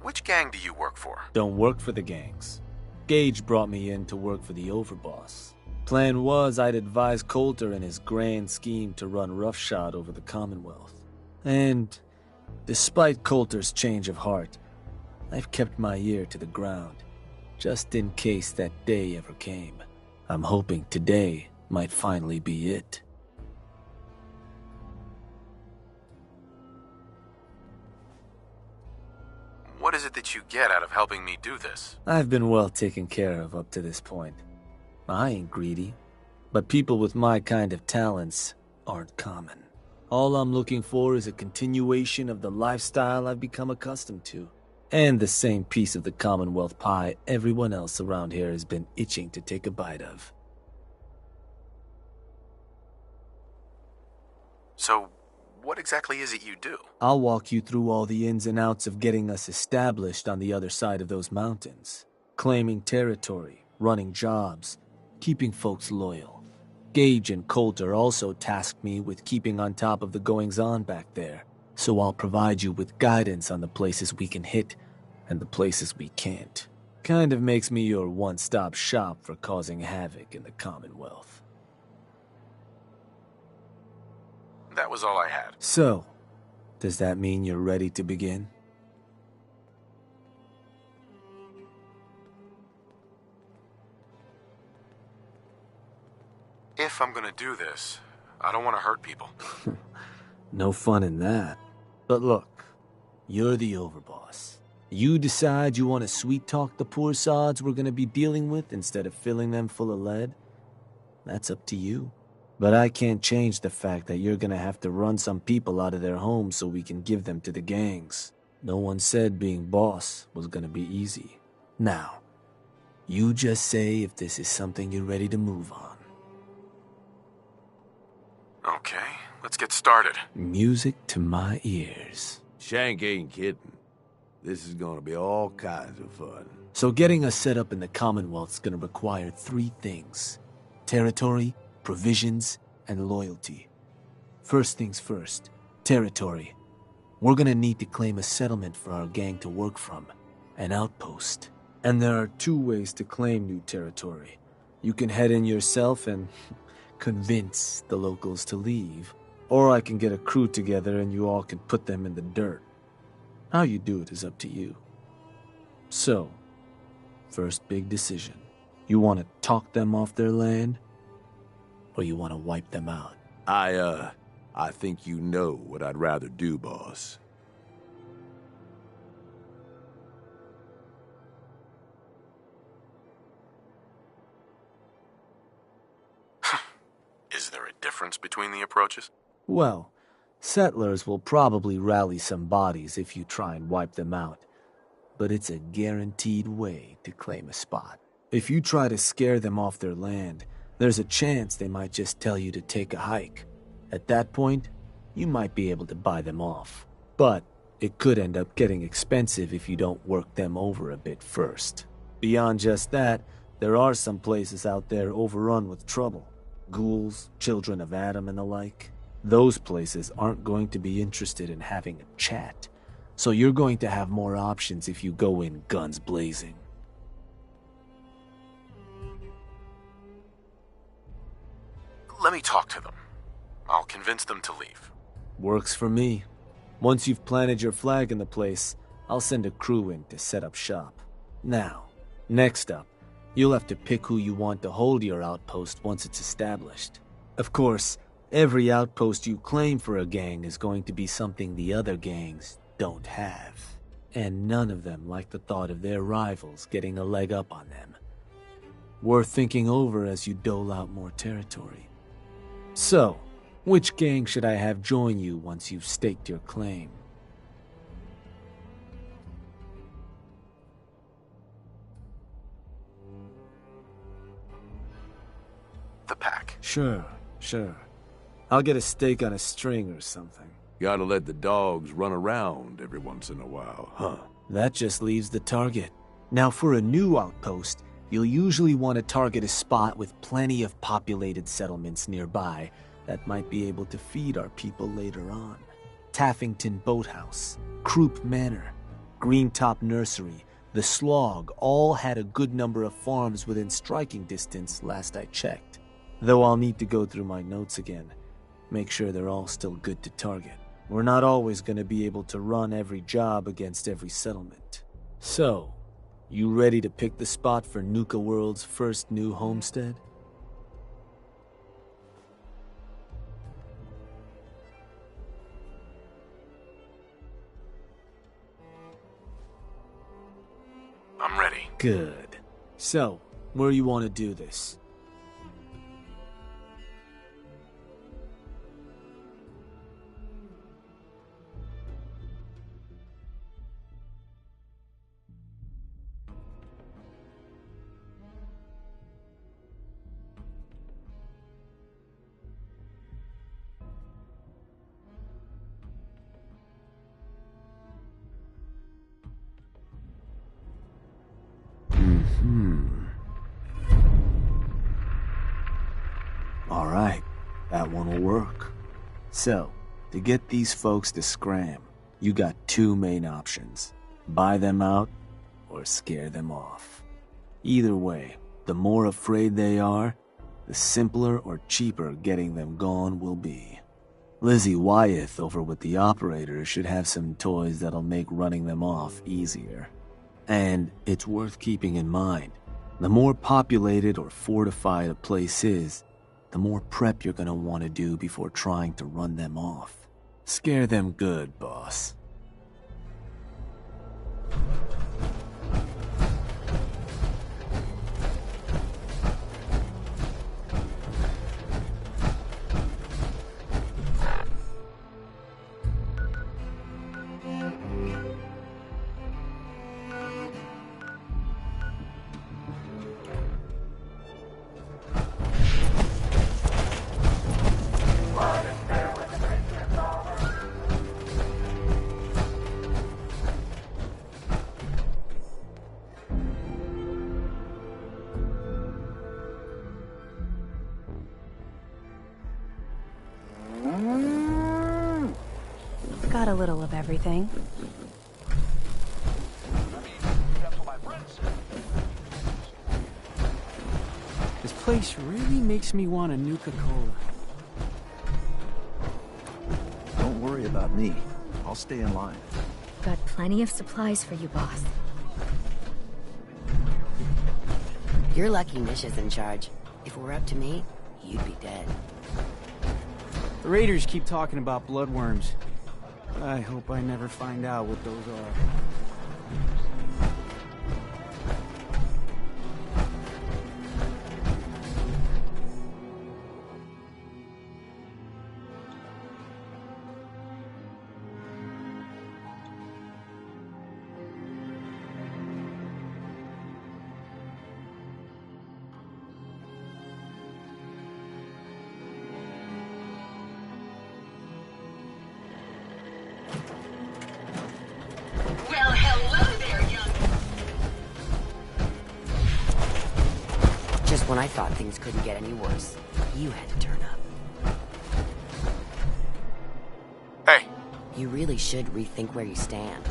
Which gang do you work for? Don't work for the gangs. Gage brought me in to work for the overboss. Plan was I'd advise Coulter in his grand scheme to run roughshod over the Commonwealth. And despite Coulter's change of heart, I've kept my ear to the ground, just in case that day ever came. I'm hoping today might finally be it. What is it that you get out of helping me do this? I've been well taken care of up to this point. I ain't greedy, but people with my kind of talents aren't common. All I'm looking for is a continuation of the lifestyle I've become accustomed to, and the same piece of the Commonwealth pie everyone else around here has been itching to take a bite of. So, what exactly is it you do? I'll walk you through all the ins and outs of getting us established on the other side of those mountains. Claiming territory, running jobs, keeping folks loyal. Gage and Coulter also tasked me with keeping on top of the goings-on back there, so I'll provide you with guidance on the places we can hit and the places we can't. Kind of makes me your one-stop shop for causing havoc in the Commonwealth. That was all I had. So, does that mean you're ready to begin? If I'm gonna do this, I don't want to hurt people. No fun in that. But look, you're the overboss. You decide you want to sweet-talk the poor sods we're gonna be dealing with instead of filling them full of lead? That's up to you. But I can't change the fact that you're gonna have to run some people out of their homes so we can give them to the gangs. No one said being boss was gonna be easy. Now, you just say if this is something you're ready to move on. Okay, let's get started. Music to my ears. Shank ain't kidding. This is gonna be all kinds of fun. So getting us set up in the Commonwealth's gonna require 3 things. Territory, provisions, and loyalty. First things first, territory. We're gonna need to claim a settlement for our gang to work from, an outpost. And there are 2 ways to claim new territory. You can head in yourself and convince the locals to leave, or I can get a crew together and you all can put them in the dirt. How you do it is up to you. So, first big decision. You want to talk them off their land, or you want to wipe them out? I think you know what I'd rather do, boss. Is there a difference between the approaches? Well, settlers will probably rally some bodies if you try and wipe them out, but it's a guaranteed way to claim a spot. If you try to scare them off their land, there's a chance they might just tell you to take a hike. At that point, you might be able to buy them off. But it could end up getting expensive if you don't work them over a bit first. Beyond just that, there are some places out there overrun with trouble. Ghouls, children of Adam, and the like. Those places aren't going to be interested in having a chat. So you're going to have more options if you go in guns blazing. Let me talk to them. I'll convince them to leave. Works for me. Once you've planted your flag in the place, I'll send a crew in to set up shop. Now, next up, you'll have to pick who you want to hold your outpost once it's established. Of course, every outpost you claim for a gang is going to be something the other gangs don't have. And none of them like the thought of their rivals getting a leg up on them. Worth thinking over as you dole out more territory. So, which gang should I have join you once you've staked your claim? Sure. I'll get a steak on a string or something. Gotta let the dogs run around every once in a while, huh? That just leaves the target. Now, for a new outpost, you'll usually want to target a spot with plenty of populated settlements nearby that might be able to feed our people later on. Taffington Boathouse, Croup Manor, Greentop Nursery, the Slog all had a good number of farms within striking distance last I checked. Though I'll need to go through my notes again, make sure they're all still good to target. We're not always going to be able to run every job against every settlement. So, you ready to pick the spot for Nuka World's first new homestead? I'm ready. Good. So, where you want to do this? Alright, that one will work. So, to get these folks to scram, you got two main options. Buy them out, or scare them off. Either way, the more afraid they are, the simpler or cheaper getting them gone will be. Lizzie Wyeth over with the operators should have some toys that'll make running them off easier. And it's worth keeping in mind, the more populated or fortified a place is, the more prep you're gonna want to do before trying to run them off. Scare them good, boss. Got a little of everything. This place really makes me want a Nuka-Cola. Don't worry about me. I'll stay in line. Got plenty of supplies for you, boss. You're lucky Mish is in charge. If it were up to me, you'd be dead. The Raiders keep talking about bloodworms. I hope I never find out what those are. Just when I thought things couldn't get any worse, you had to turn up. Hey. You really should rethink where you stand.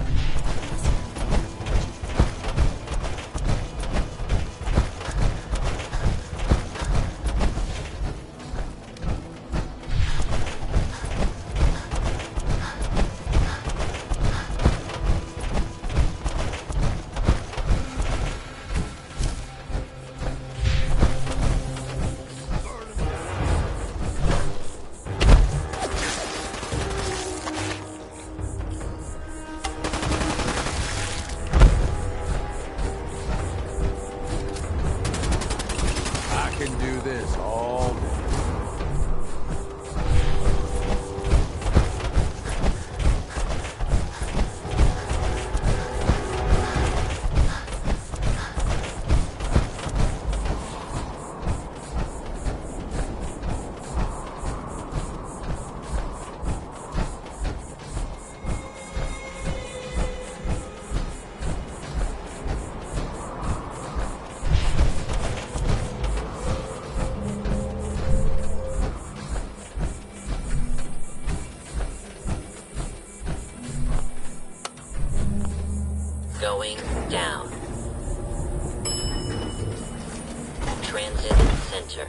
Center.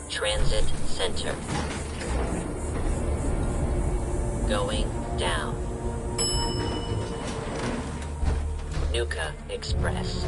Transit Center. Going down. Nuka Express.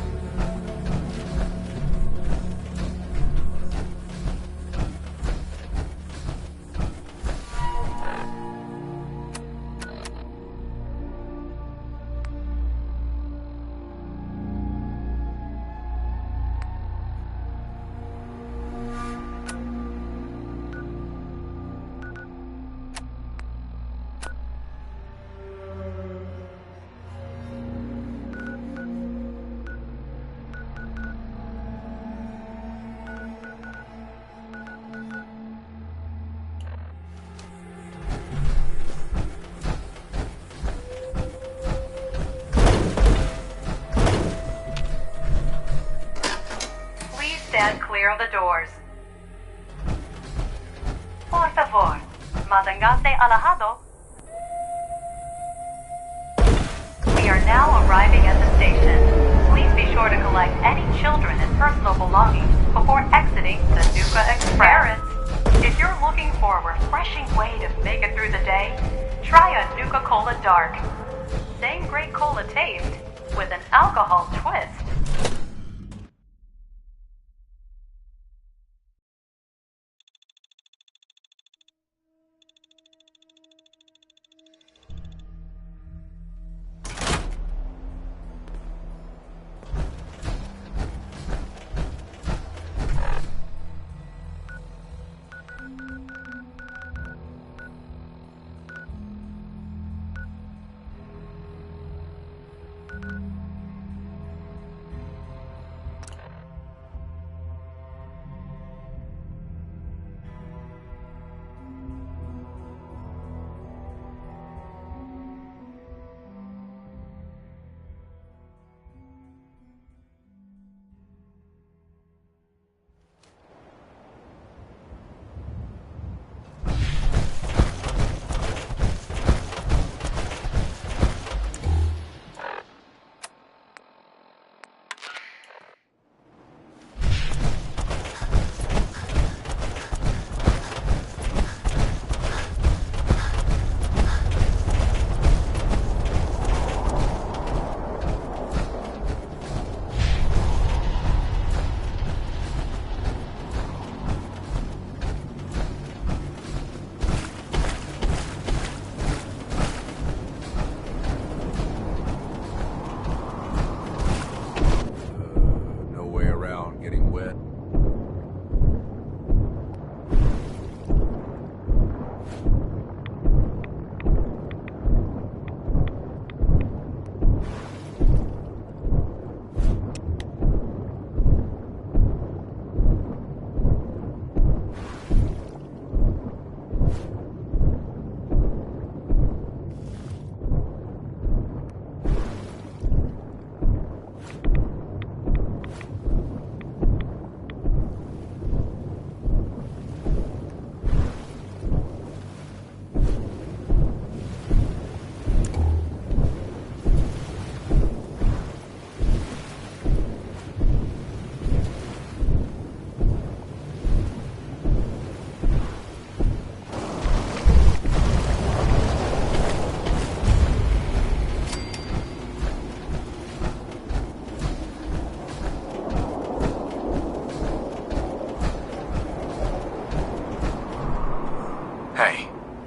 Stand clear of the doors. Por favor, manténgase alejado. We are now arriving at the station. Please be sure to collect any children and personal belongings before exiting the Nuka Express. Parents, if you're looking for a refreshing way to make it through the day, try a Nuka Cola Dark. Same great cola taste with an alcohol twist.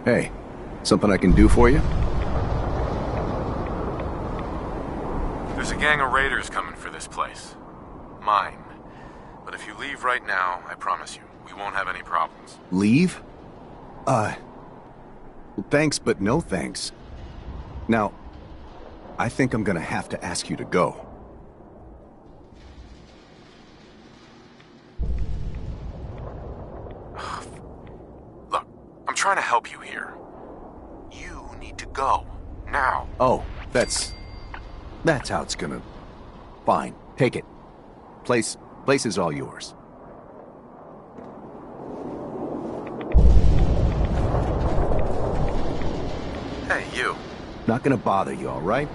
Hey, something I can do for you? There's a gang of raiders coming for this place. Mine. But if you leave right now, I promise you, we won't have any problems. Leave? Thanks, but no thanks. Now, I think I'm gonna have to ask you to go. Look, I'm trying to help you here. You need to go. Now. Oh, that's how it's gonna... Fine, take it. Place is all yours. Hey, you. Not gonna bother you, all right?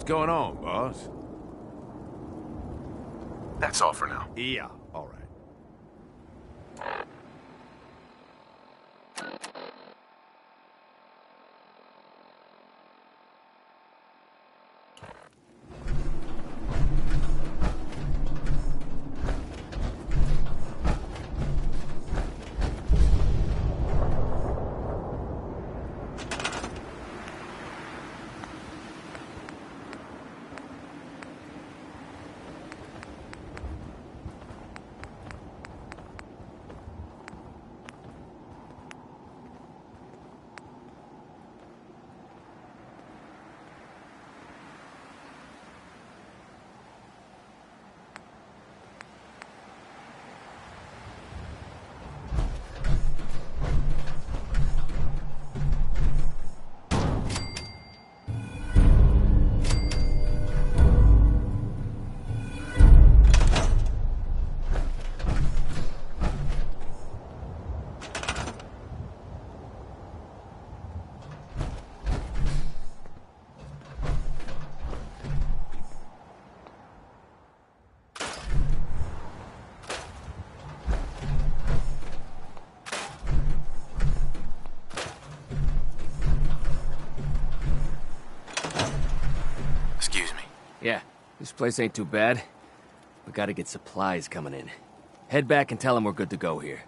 What's going on, boss? That's all for now. Yeah, all right. Yeah, this place ain't too bad. We gotta get supplies coming in. Head back and tell them we're good to go here.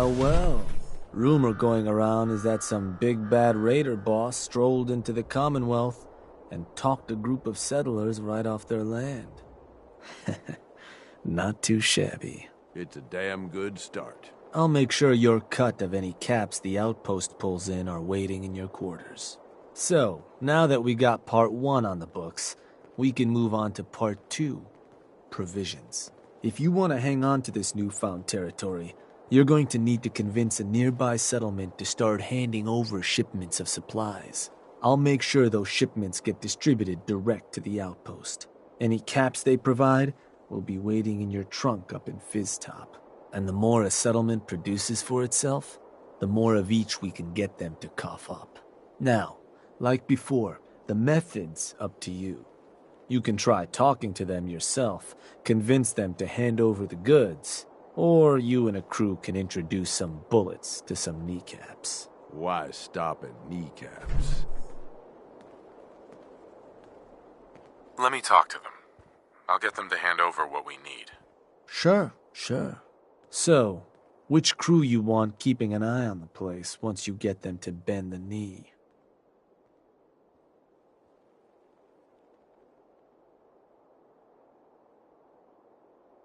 Well, well. Rumor going around is that some big bad raider boss strolled into the Commonwealth and talked a group of settlers right off their land. Not too shabby. It's a damn good start. I'll make sure your cut of any caps the outpost pulls in are waiting in your quarters. So, now that we got part 1 on the books, we can move on to part 2, provisions. If you want to hang on to this newfound territory, you're going to need to convince a nearby settlement to start handing over shipments of supplies. I'll make sure those shipments get distributed direct to the outpost. Any caps they provide will be waiting in your trunk up in Fizztop. And the more a settlement produces for itself, the more of each we can get them to cough up. Now, like before, the method's up to you. You can try talking to them yourself, convince them to hand over the goods, or you and a crew can introduce some bullets to some kneecaps. Why stop at kneecaps? Let me talk to them. I'll get them to hand over what we need. Sure. So, which crew you want keeping an eye on the place once you get them to bend the knee?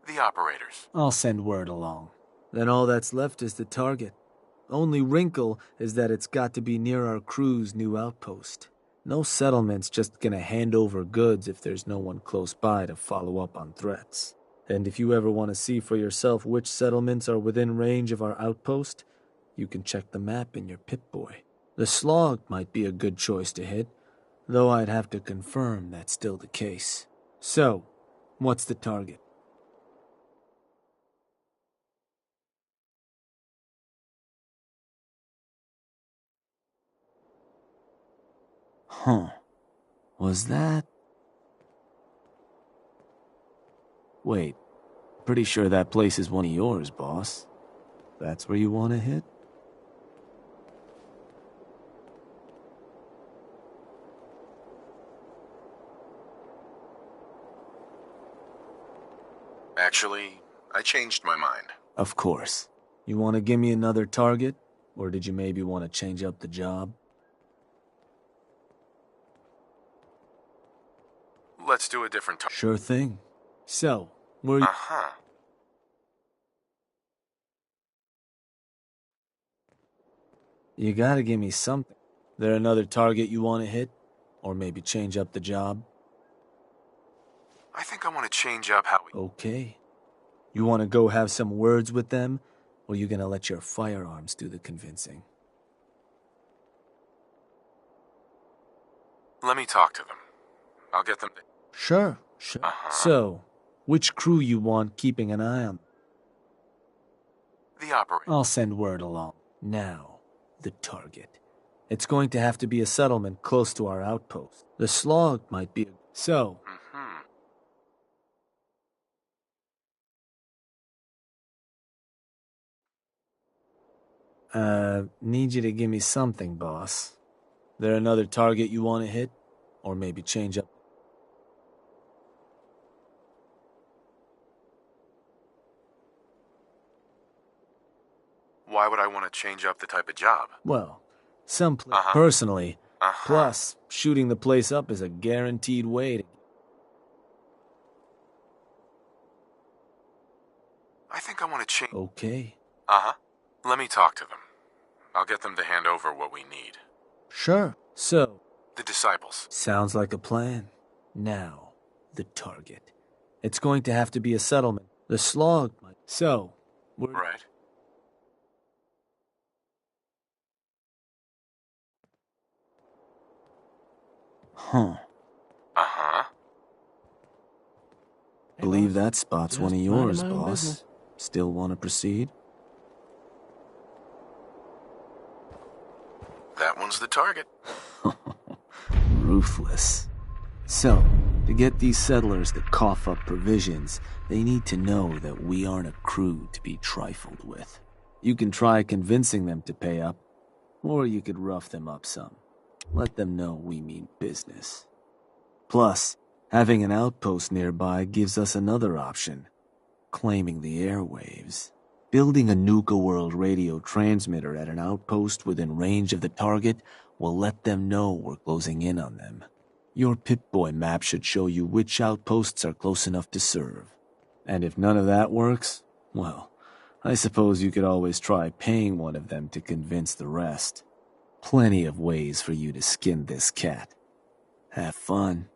The operators. I'll send word along. Then all that's left is the target. Only wrinkle is that it's got to be near our crew's new outpost. No settlement's just gonna hand over goods if there's no one close by to follow up on threats. And if you ever want to see for yourself which settlements are within range of our outpost, you can check the map in your Pip-Boy. The Slog might be a good choice to hit, though I'd have to confirm that's still the case. So, what's the target? Huh. Was that... Wait. Pretty sure that place is one of yours, boss. That's where you want to hit? Actually, I changed my mind. Of course. You want to give me another target? Or did you maybe want to change up the job? Let's do a different target. Sure thing. So, where you... Uh-huh. You gotta give me something. There another target you want to hit? Or maybe change up the job? I think I want to change up how we... Okay. You want to go have some words with them? Or you gonna let your firearms do the convincing? Let me talk to them. I'll get them... Sure. Uh-huh. So, which crew you want keeping an eye on? The operator. I'll send word along. Now, the target. It's going to have to be a settlement close to our outpost. The Slog might be... So... Need you to give me something, boss. There another target you want to hit? Or maybe change up... Why would I want to change up the type of job? Well, personally. Uh-huh. Plus, shooting the place up is a guaranteed way to... I think I want to change... Okay. Uh-huh. Let me talk to them. I'll get them to hand over what we need. Sure. So... The disciples. Sounds like a plan. Now, the target. It's going to have to be a settlement. The Slog might... So, we're... Right. Huh. Uh-huh. Believe that spot's one of yours, boss. Still want to proceed? That one's the target. Ruthless. So, to get these settlers to cough up provisions, they need to know that we aren't a crew to be trifled with. You can try convincing them to pay up, or you could rough them up some. Let them know we mean business. Plus, having an outpost nearby gives us another option, claiming the airwaves. Building a Nuka World radio transmitter at an outpost within range of the target will let them know we're closing in on them. Your Pip-Boy map should show you which outposts are close enough to serve. And if none of that works, well, I suppose you could always try paying one of them to convince the rest. Plenty of ways for you to skin this cat. Have fun.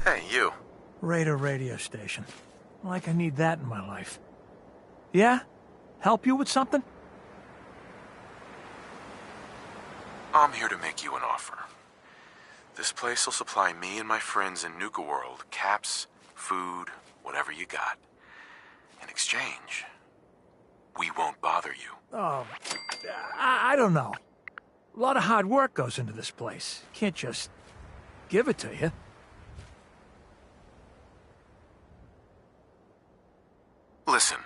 Hey, you. Raider radio station. Like I need that in my life. Yeah? Help you with something? I'm here to make you an offer. This place will supply me and my friends in Nuka World caps, food, whatever you got. In exchange, we won't bother you. Oh, I don't know. A lot of hard work goes into this place. Can't just give it to you. Listen,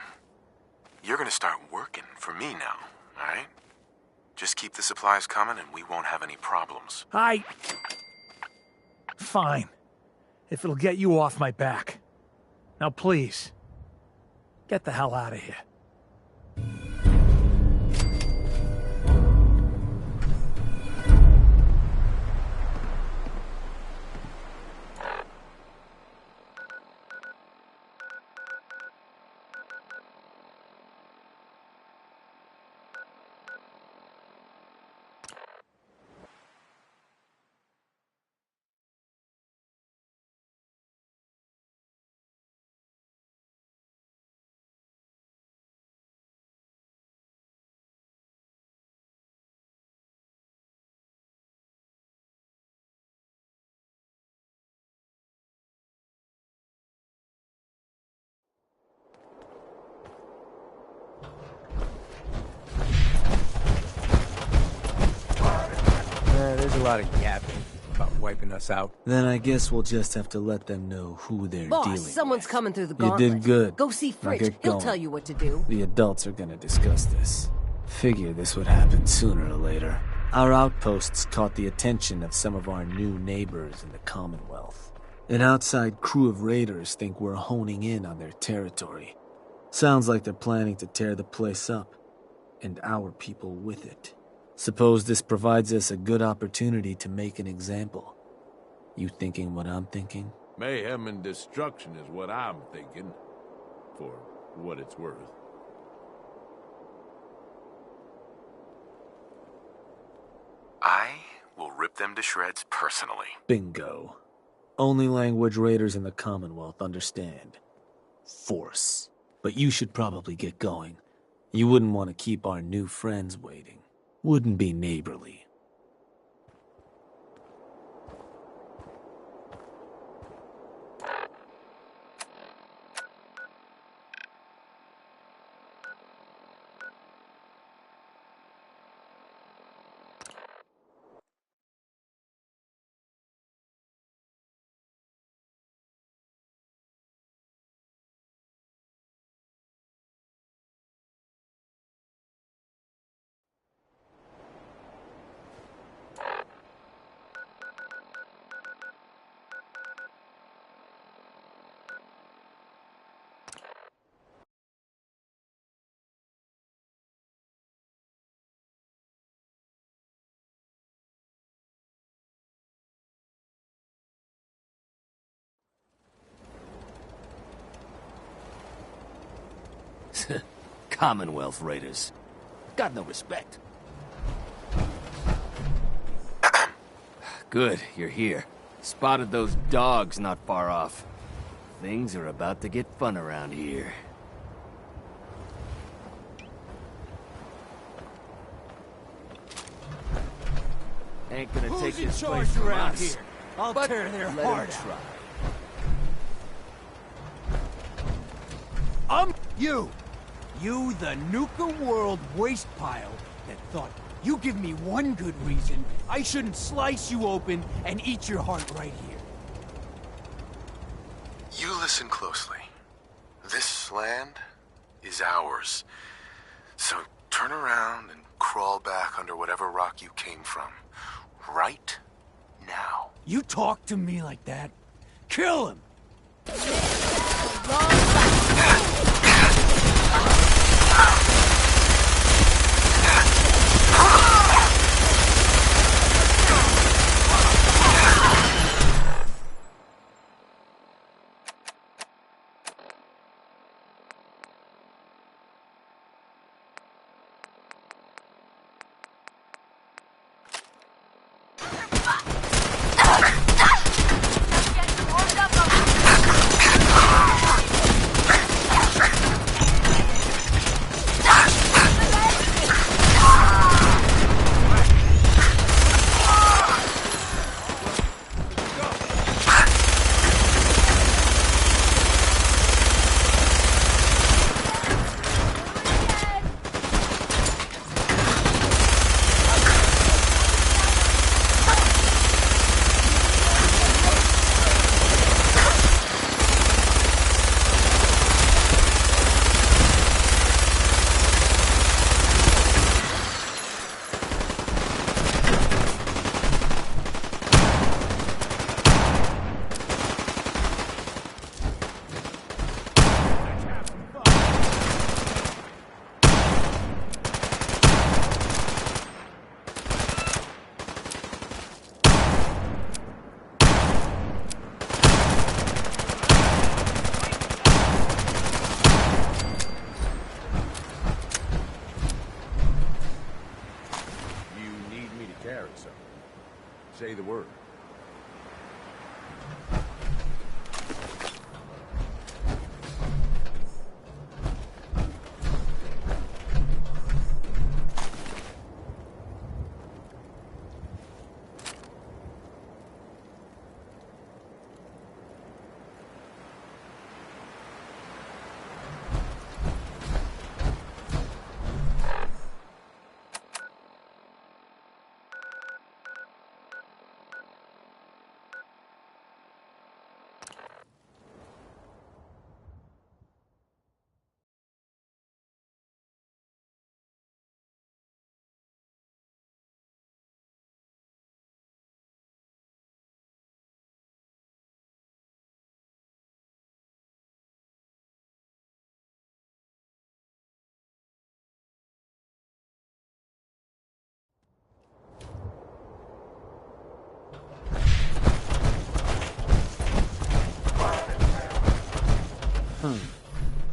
you're gonna start working for me now, alright? Just keep the supplies coming and we won't have any problems. Fine. If it'll get you off my back. Now please, get the hell out of here. lot of yapping about wiping us out. Then I guess we'll just have to let them know who they're Boss, dealing someone's with. coming through the You gauntlet. did good. Go see Now Fridge. get He'll going. tell you what to do. The adults are gonna discuss this. Figure this would happen sooner or later. Our outposts caught the attention of some of our new neighbors in the Commonwealth. An outside crew of raiders think we're honing in on their territory. Sounds like they're planning to tear the place up, and our people with it. Suppose this provides us a good opportunity to make an example. You thinking what I'm thinking? Mayhem and destruction is what I'm thinking, for what it's worth. I will rip them to shreds personally. Bingo. Only language raiders in the Commonwealth understand. Force. But you should probably get going. You wouldn't want to keep our new friends waiting. Wouldn't be neighborly. Commonwealth raiders. Got no respect. Good, you're here. Spotted those dogs not far off. Things are about to get fun around here. Ain't gonna take Who's in this charge place from around us. here? I'll But tear their let 'em heart try. out. You! You, the Nuka World waste pile that thought you give me one good reason I shouldn't slice you open and eat your heart right here. You listen closely. This land is ours. So turn around and crawl back under whatever rock you came from. Right now. You talk to me like that? Kill him! Say the word.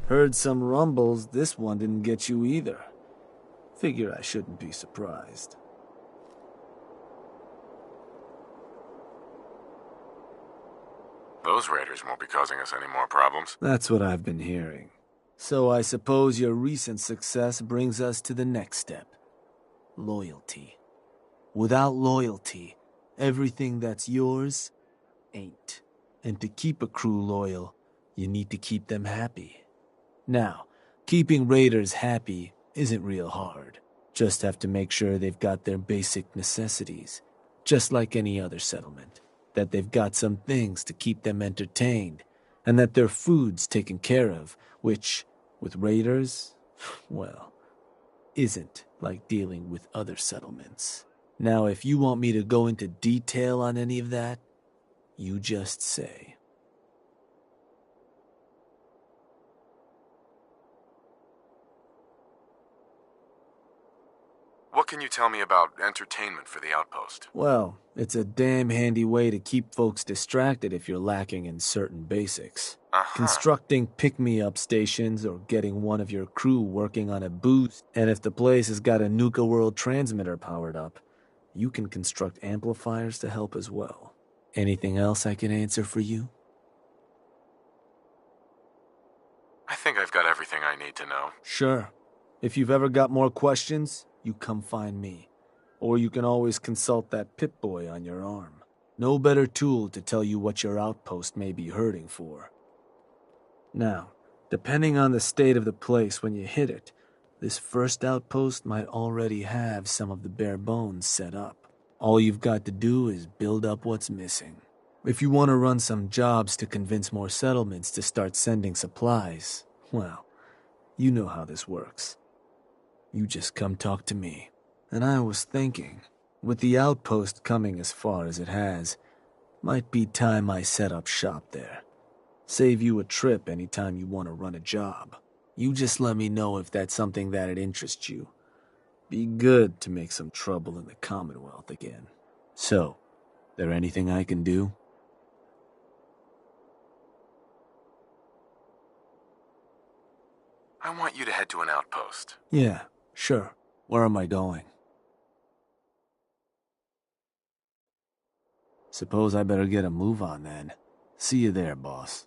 Heard some rumbles, this one didn't get you either. Figure I shouldn't be surprised. Those raiders won't be causing us any more problems. That's what I've been hearing. So I suppose your recent success brings us to the next step. Loyalty. Without loyalty, everything that's yours ain't. And to keep a crew loyal, you need to keep them happy. Now, keeping raiders happy isn't real hard. Just have to make sure they've got their basic necessities, just like any other settlement. That they've got some things to keep them entertained, and that their food's taken care of, which, with raiders, well, isn't like dealing with other settlements. Now, if you want me to go into detail on any of that, you just say. What can you tell me about entertainment for the outpost? Well, it's a damn handy way to keep folks distracted if you're lacking in certain basics. Constructing pick-me-up stations or getting one of your crew working on a boost. And if the place has got a Nuka World transmitter powered up, you can construct amplifiers to help as well. Anything else I can answer for you? I think I've got everything I need to know. Sure. If you've ever got more questions, you come find me. Or you can always consult that Pip-Boy on your arm. No better tool to tell you what your outpost may be hurting for. Now, depending on the state of the place when you hit it, this first outpost might already have some of the bare bones set up. All you've got to do is build up what's missing. If you want to run some jobs to convince more settlements to start sending supplies, well, you know how this works. You just come talk to me. And I was thinking, with the outpost coming as far as it has, might be time I set up shop there. Save you a trip anytime you want to run a job. You just let me know if that's something that'd interest you. Be good to make some trouble in the Commonwealth again. So, there anything I can do? I want you to head to an outpost. Yeah, sure. Where am I going? Suppose I better get a move on then. See you there, boss.